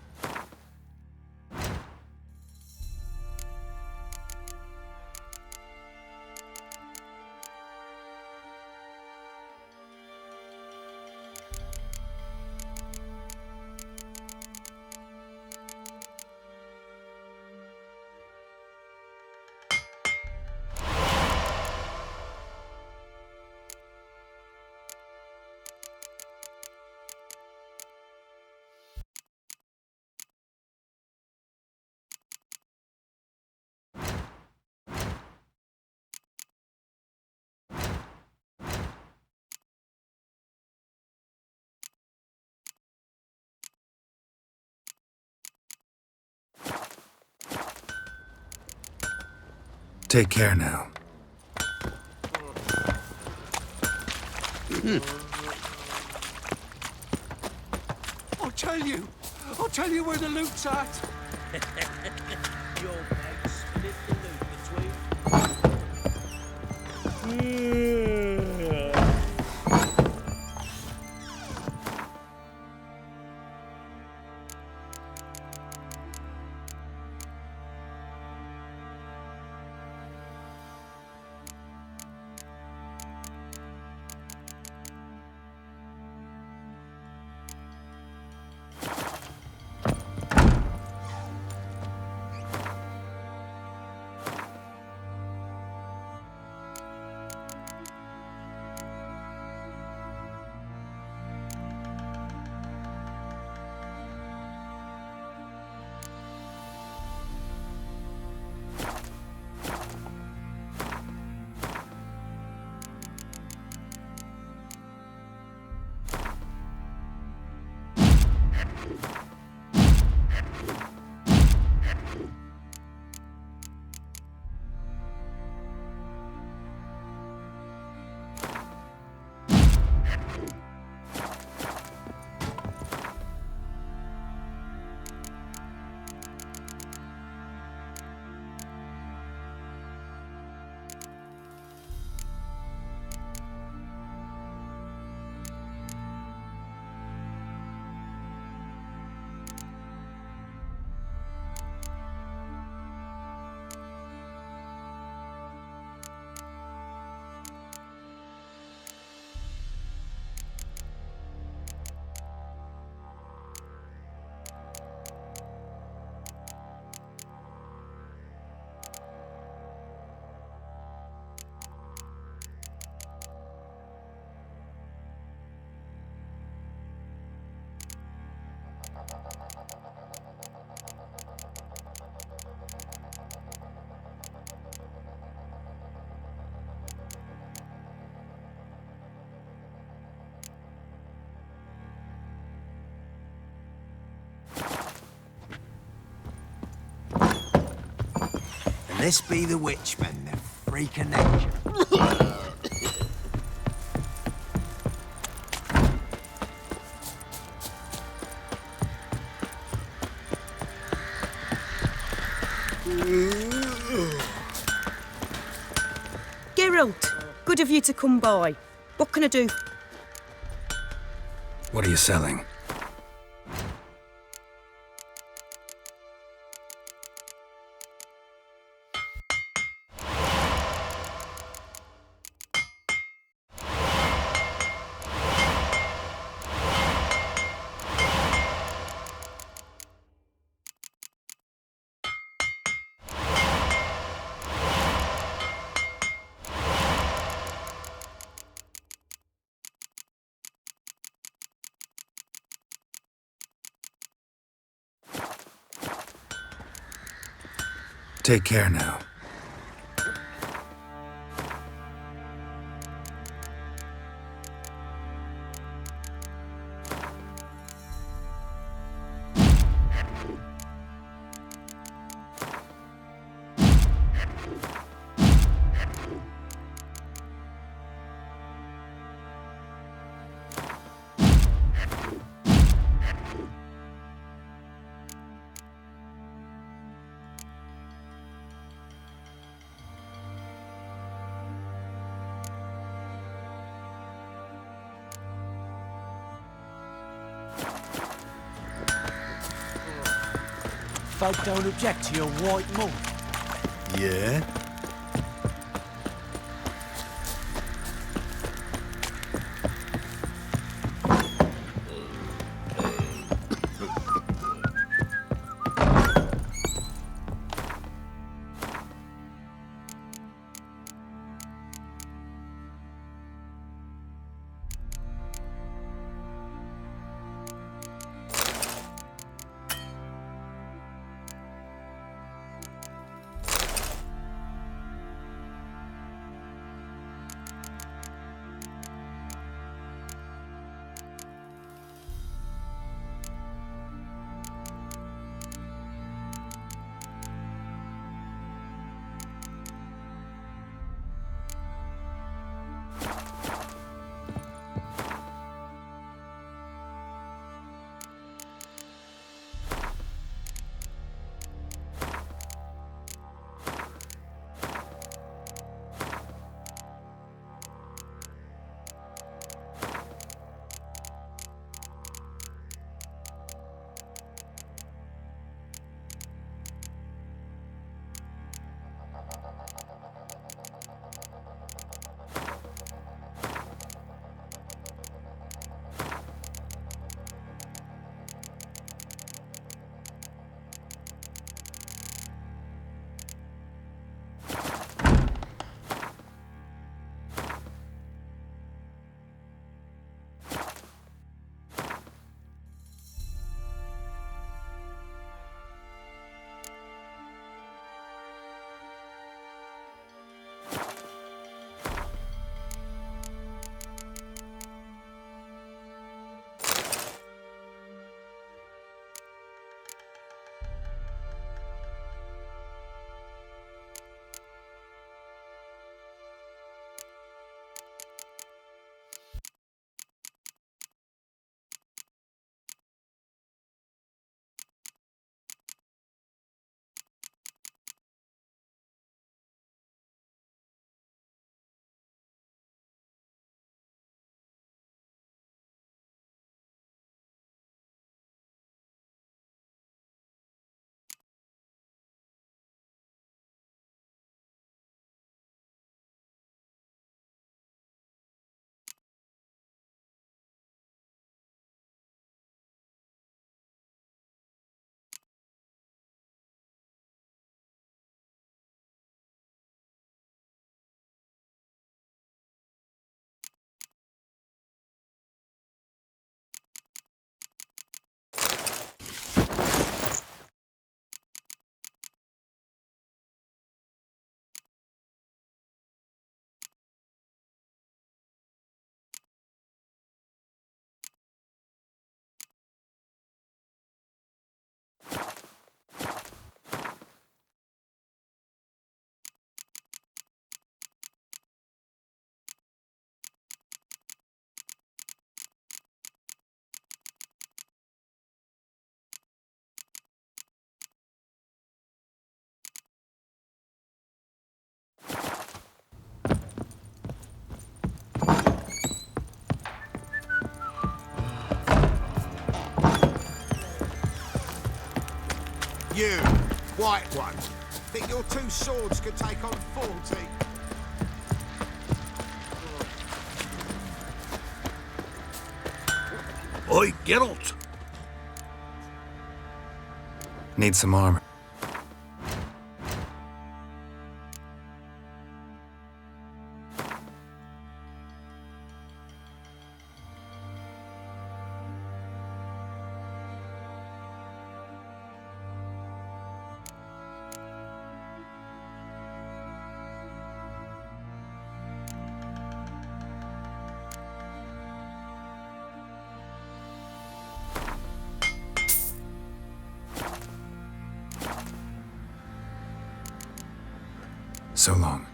Take care now. I'll tell you where the loot's at. Your bag split the loot between. This be the witchmen, the freak of nature. Geralt, good of you to come by. What can I do? What are you selling? Take care now. folk don't object to your white malt. Yeah? You, white one, think your two swords could take on 40? Oi, Geralt! Need some armor. So long.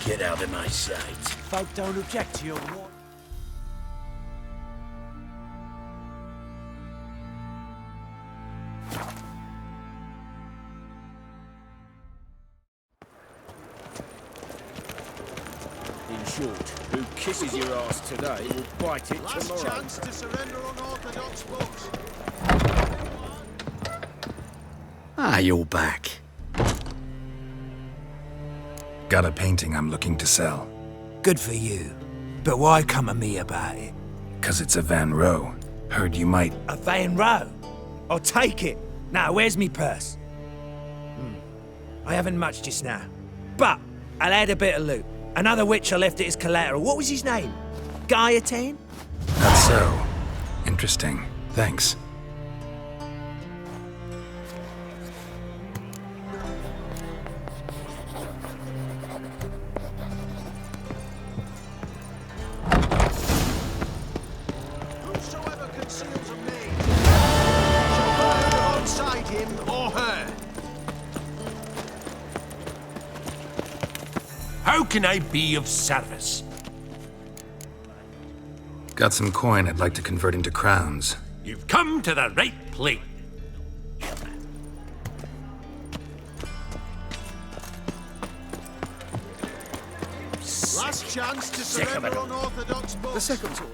Get out of my sight. Folk don't object to your what? In short, who kisses your ass today will bite it Last tomorrow. chance to surrender unorthodox books. Ah, you're back. Got a painting I'm looking to sell. Good for you. But why come to me about it? 'Cause it's a Van Row. Heard you might... A Van Row? I'll take it. Now, where's me purse? I haven't much just now. But I'll add a bit of loot. Another witch I left at his collateral. What was his name? Gaiatan? That's so. Interesting. Thanks. Whosoever conceals a maid shall burn alongside him or her. How can I be of service? Got some coin I'd like to convert into crowns. You've come to the right place. Last chance to surrender unorthodox books. The second sword.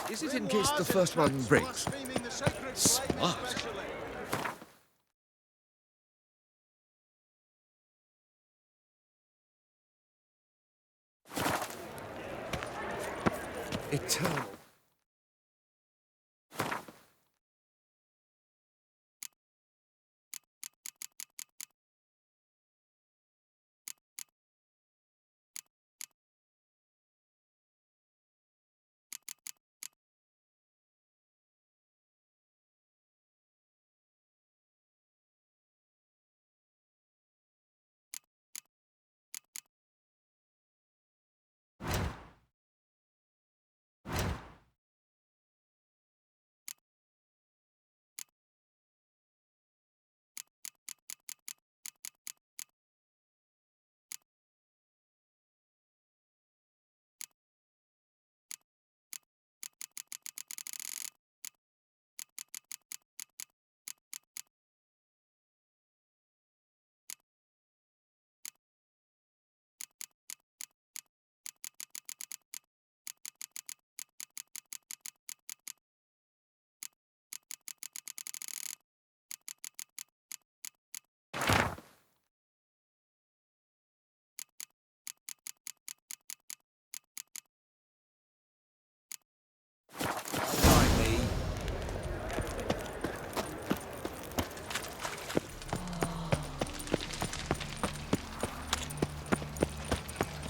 Is it in case the first one breaks? Smart. Eternal.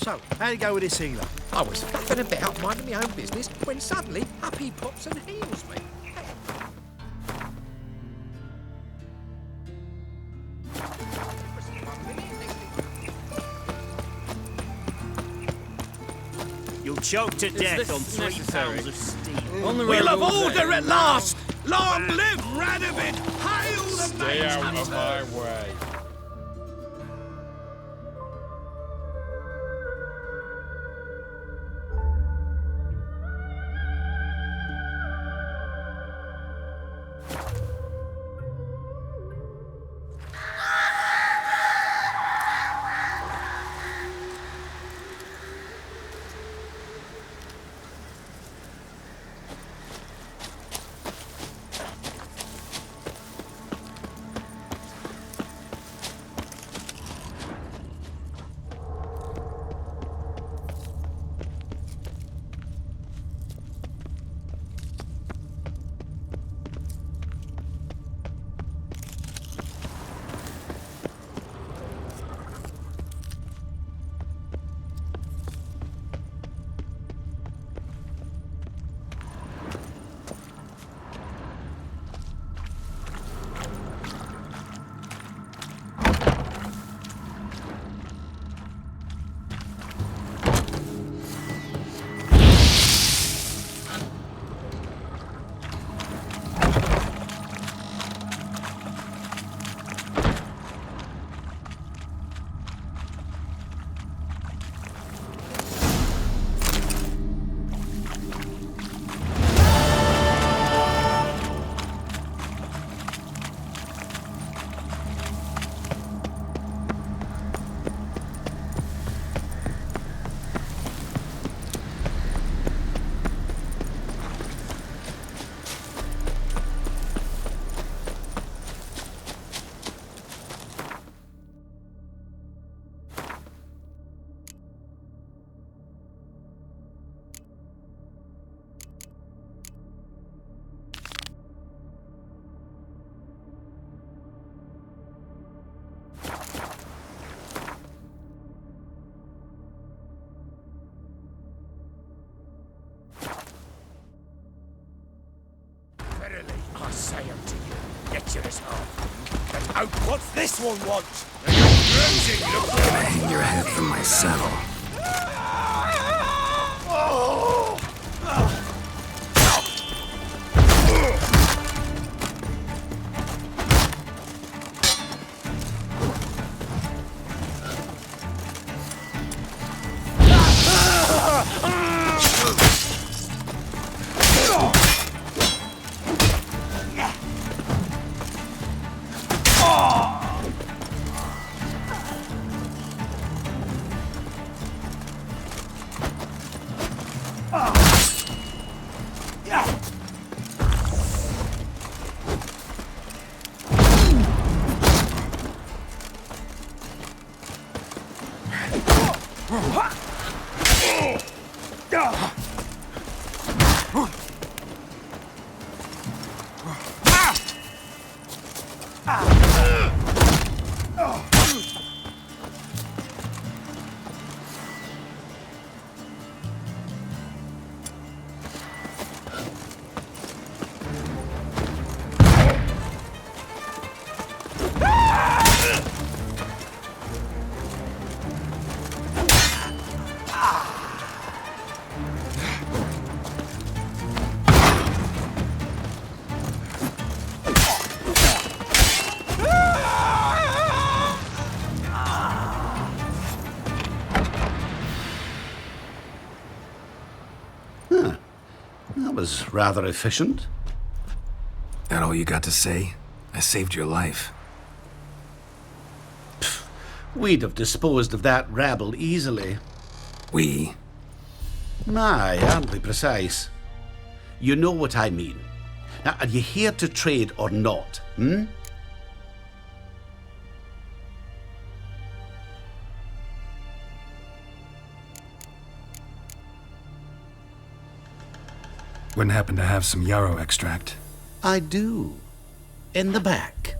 So, how'd it go with this healer? I was faffing about minding my own business when suddenly up he pops and heals me. You'll choke to death on 3 necessary? pounds of steel. On the We'll road have all order day. at last! Long live Radovid! Hail the Stay out of my way. Verily, I say unto you, get you this half. But hope what's this one want? Gonna hang your head from my saddle. That was rather efficient. That all you got to say? I saved your life. We'd have disposed of that rabble easily. We? Aye, aren't we precise? You know what I mean. Now, are you here to trade or not, Wouldn't happen to have some yarrow extract. I do. In the back.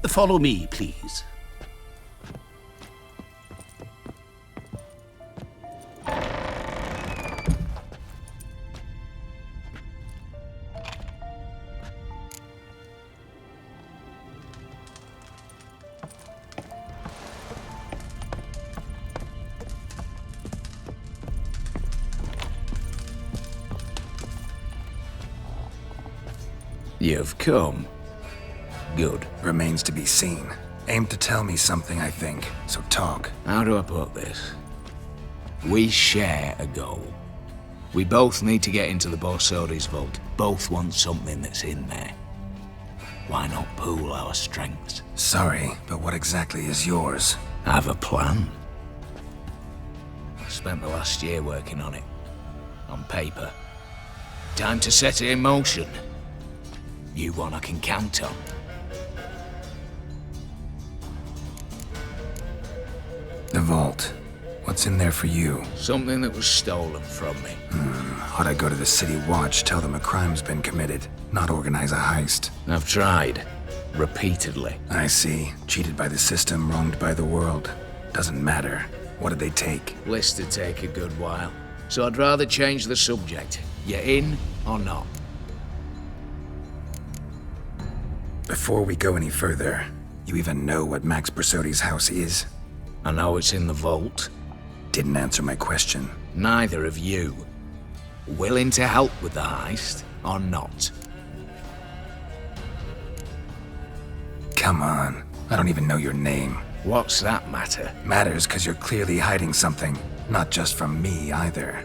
Follow me, please. You've come. Good. Remains to be seen. Aim to tell me something, I think, so talk. How do I put this? We share a goal. We both need to get into the Borsodi's vault. Both want something that's in there. Why not pool our strengths? Sorry, but what exactly is yours? I have a plan. Spent the last year working on it. On paper. Time to set it in motion. You one I can count on. The vault. What's in there for you? Something that was stolen from me. Ought I go to the city watch, tell them a crime's been committed, not organize a heist? I've tried. Repeatedly. I see. Cheated by the system, wronged by the world. Doesn't matter. What did they take? List to take a good while. So I'd rather change the subject. You in or not? Before we go any further, you even know what Max Borsodi's house is? I know it's in the vault. Didn't answer my question. Neither of you. Willing to help with the heist, or not? Come on. I don't even know your name. What's that matter? Matters because you're clearly hiding something. Not just from me, either.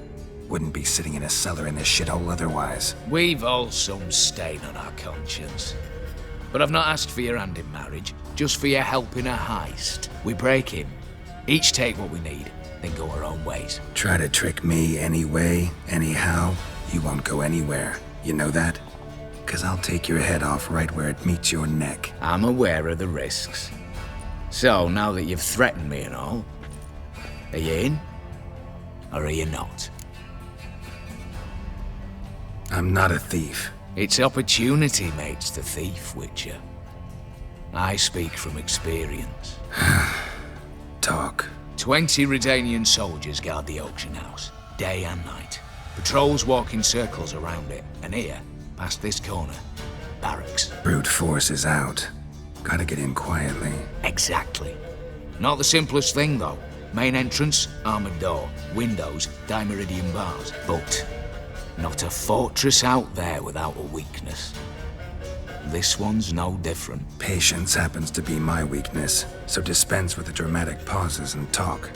Wouldn't be sitting in a cellar in this shithole otherwise. We've all some stain on our conscience. But I've not asked for your hand in marriage, just for your help in a heist. We break in, each take what we need, then go our own ways. Try to trick me anyway, anyhow, you won't go anywhere. You know that? 'Cause I'll take your head off right where it meets your neck. I'm aware of the risks. So, now that you've threatened me and all, are you in? Or are you not? I'm not a thief. It's opportunity makes the thief, Witcher. I speak from experience. Talk. 20 Redanian soldiers guard the auction house, day and night. Patrols walk in circles around it, and here, past this corner, barracks. Brute force is out. Gotta get in quietly. Exactly. Not the simplest thing, though. Main entrance, armored door. Windows, dimeridian bars. But not a fortress out there without a weakness. This one's no different. Patience happens to be my weakness, so dispense with the dramatic pauses and talk.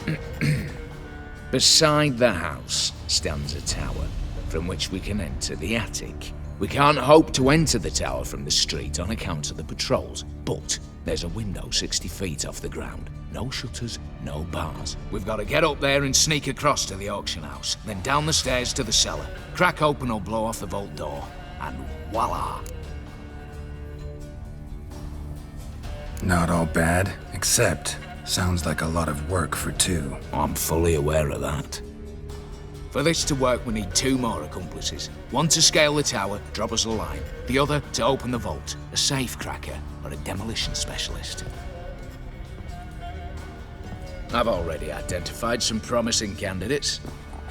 Beside the house stands a tower, from which we can enter the attic. We can't hope to enter the tower from the street on account of the patrols, but there's a window 60 feet off the ground. No shutters, no bars. We've got to get up there and sneak across to the auction house, then down the stairs to the cellar, crack open or blow off the vault door, and voila! Not all bad, except sounds like a lot of work for two. I'm fully aware of that. For this to work, we need 2 more accomplices. One to scale the tower, drop us a line. The other to open the vault, a safe cracker or a demolition specialist. I've already identified some promising candidates.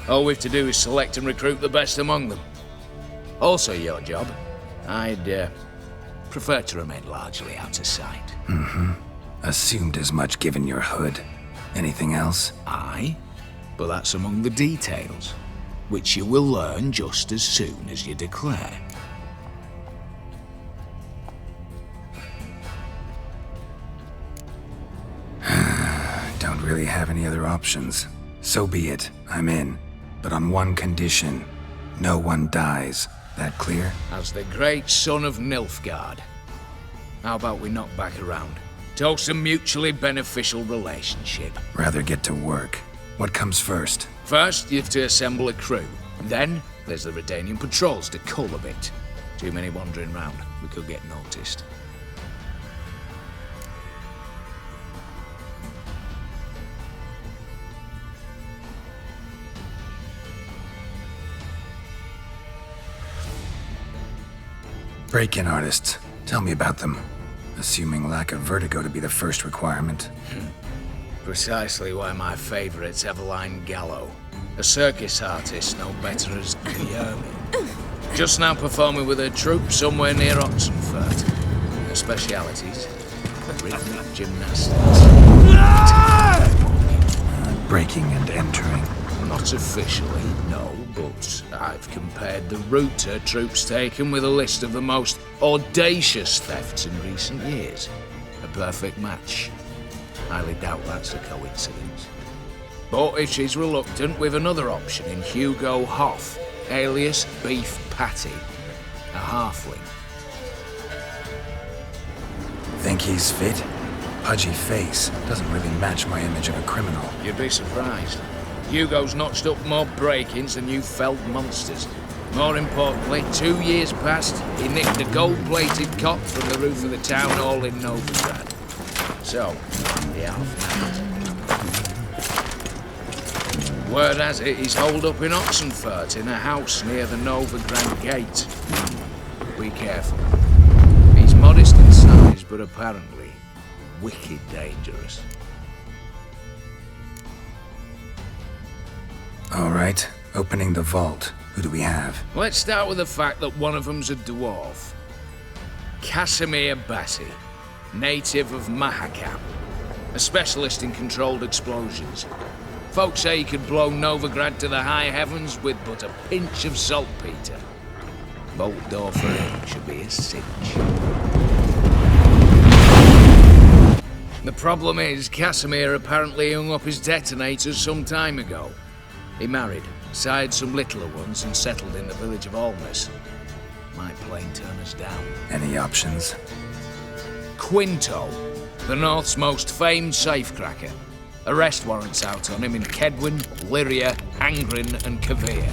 All we've to do is select and recruit the best among them. Also your job. I'd prefer to remain largely out of sight. Assumed as much given your hood. Anything else? Aye, but that's among the details, which you will learn just as soon as you declare. Don't really have any other options. So be it, I'm in. But on one condition. No one dies. That clear? As the great son of Nilfgaard. How about we knock back around? Toast a mutually beneficial relationship. Rather get to work. What comes first? First, you have to assemble a crew. Then, there's the Redanian patrols to cull a bit. Too many wandering round. We could get noticed. Break-in artists. Tell me about them. Assuming lack of vertigo to be the first requirement. Precisely why my favourite's Eveline Gallo. A circus artist no better as Guillermo. Just now performing with her troupe somewhere near Oxenfurt. Her specialities? Rhythmic gymnastics. Breaking and entering. Not officially, no, but I've compared the route her troops taken with a list of the most audacious thefts in recent years. A perfect match. Highly doubt that's a coincidence. But if she's reluctant, we've another option in Hugo Hoff, alias Beef Patty, a halfling. Think he's fit? Pudgy face doesn't really match my image of a criminal. You'd be surprised. Hugo's notched up more break-ins than you felled monsters. More importantly, 2 years past, he nicked a gold-plated cot from the roof of the town hall in Novigrad. So, yeah. Word has it, he's holed up in Oxenfurt in a house near the Novigrad gate. Be careful. He's modest in size, but apparently wicked dangerous. All right, opening the vault. Who do we have? Let's start with the fact that one of them's a dwarf. Casimir Bassi, native of Mahakam. A specialist in controlled explosions. Folks say he could blow Novigrad to the high heavens with but a pinch of saltpeter. Vault door for him should be a cinch. The problem is, Casimir apparently hung up his detonators some time ago. He married, sired some littler ones, and settled in the village of Almas. Might plain turn us down. Any options? Quinto, the North's most famed safecracker. Arrest warrants out on him in Kedwin, Lyria, Angrin, and Kavir.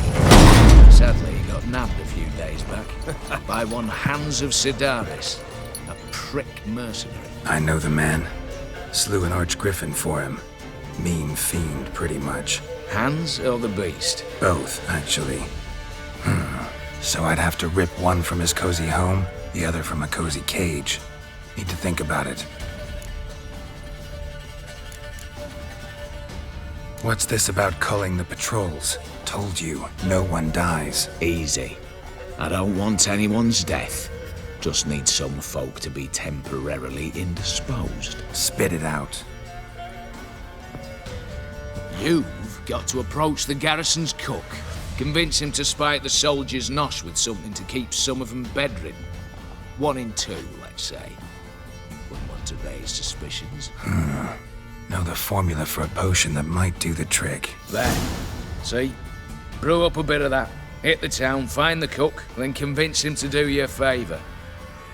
Sadly, he got nabbed a few days back by one Hans of Sidaris, a prick mercenary. I know the man. Slew an archgriffin for him. Mean fiend, pretty much. Hans or the beast? Both, actually. So I'd have to rip one from his cozy home, the other from a cozy cage. Need to think about it. What's this about culling the patrols? Told you, no one dies. Easy. I don't want anyone's death. Just need some folk to be temporarily indisposed. Spit it out. You've got to approach the garrison's cook. Convince him to spike the soldiers' nosh with something to keep some of them bedridden. 1 in 2, let's say. Wouldn't want to raise suspicions. Know the formula for a potion that might do the trick. There. See? Brew up a bit of that. Hit the town, find the cook, then convince him to do you a favour.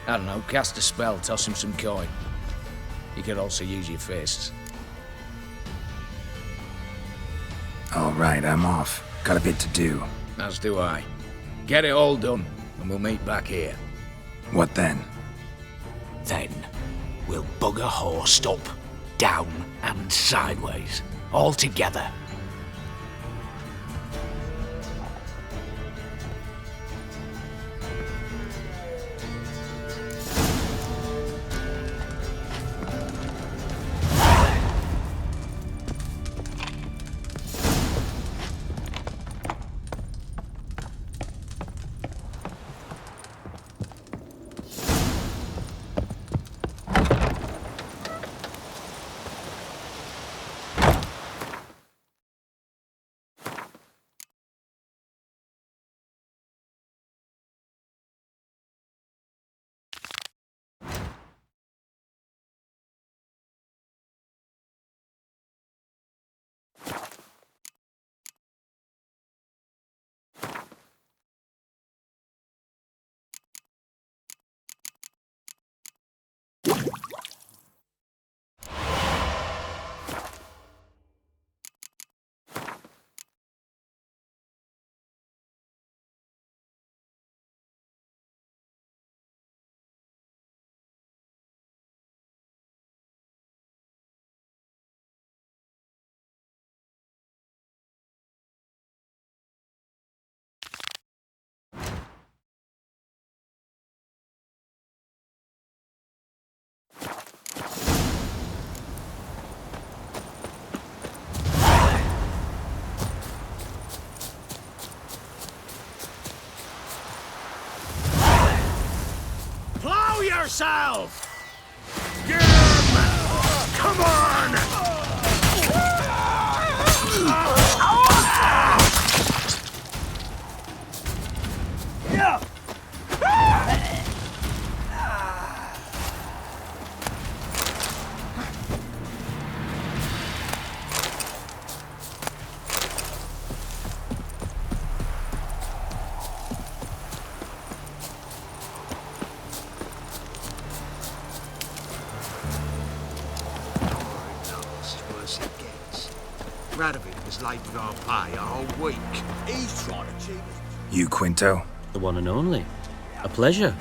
I don't know, cast a spell, toss him some coin. You could also use your fists. All right, I'm off. Got a bit to do. As do I. Get it all done, and we'll meet back here. What then? Then, we'll bugger horsed up, down and sideways, all together. Yourself! Get him! Come on! Radovid was late with our pay a whole week. He's trying to cheat us. You, Quinto? The one and only. A pleasure.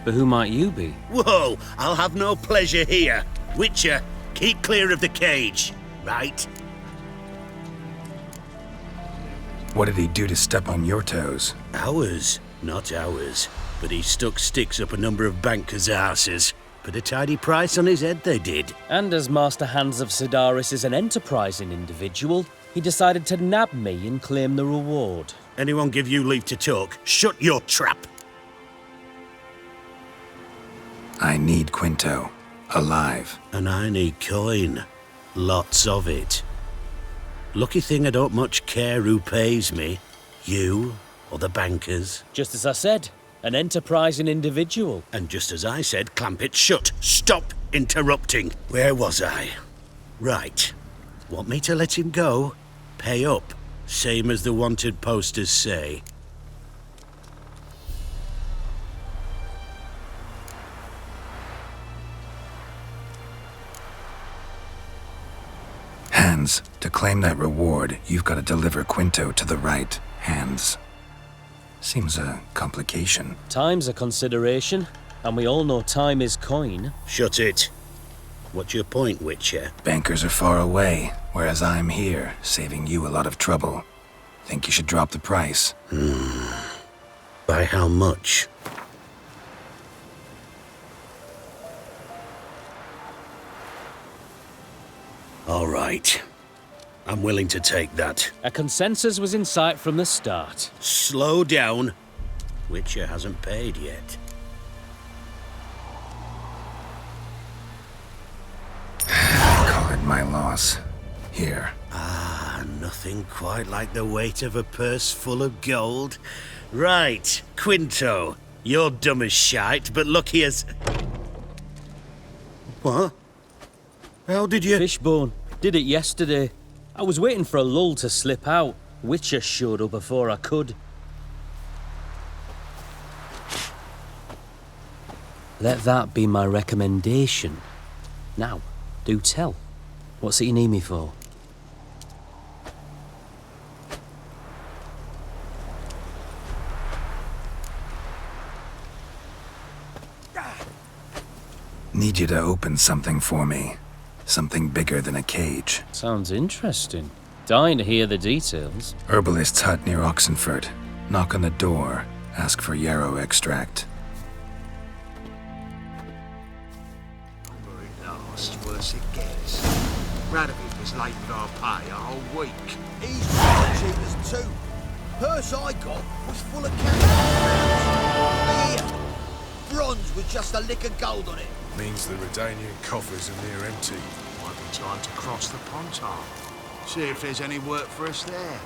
But who might you be? Whoa, I'll have no pleasure here. Witcher, keep clear of the cage, right? What did he do to step on your toes? Ours, not ours. But he stuck sticks up a number of bankers' arses. Put a tidy price on his head, they did. And as Master Hans of Sidaris is an enterprising individual, he decided to nab me and claim the reward. Anyone give you leave to talk? Shut your trap! I need Quinto. Alive. And I need coin. Lots of it. Lucky thing I don't much care who pays me. You or the bankers. Just as I said. An enterprising individual. And just as I said, clamp it shut. Stop interrupting. Where was I? Right. Want me to let him go? Pay up. Same as the wanted posters say. Hands, to claim that reward, you've got to deliver Quinto to the right hands. Seems a complication. Time's a consideration, and we all know time is coin. Shut it. What's your point, Witcher? Bankers are far away, whereas I'm here, saving you a lot of trouble. Think you should drop the price? By how much? All right. I'm willing to take that. A consensus was in sight from the start. Slow down. Witcher hasn't paid yet. my loss. Here. Ah, nothing quite like the weight of a purse full of gold. Right, Quinto, you're dumb as shite, but lucky as... What? How did you... Fishbone. Did it yesterday. I was waiting for a lull to slip out. Witcher showed up before I could. Let that be my recommendation. Now, do tell. What's it you need me for? Need you to open something for me. Something bigger than a cage. Sounds interesting. Dying to hear the details. Herbalist's hut near Oxenford. Knock on the door. Ask for yarrow extract. Last, worse it gets. Radovid was late with our pay a whole week. He's cheap as two. Purse I got was full of cash. Here, bronze with just a lick of gold on it. Means the Redanian coffers are near empty. Might be time to cross the Pontar. See if there's any work for us there.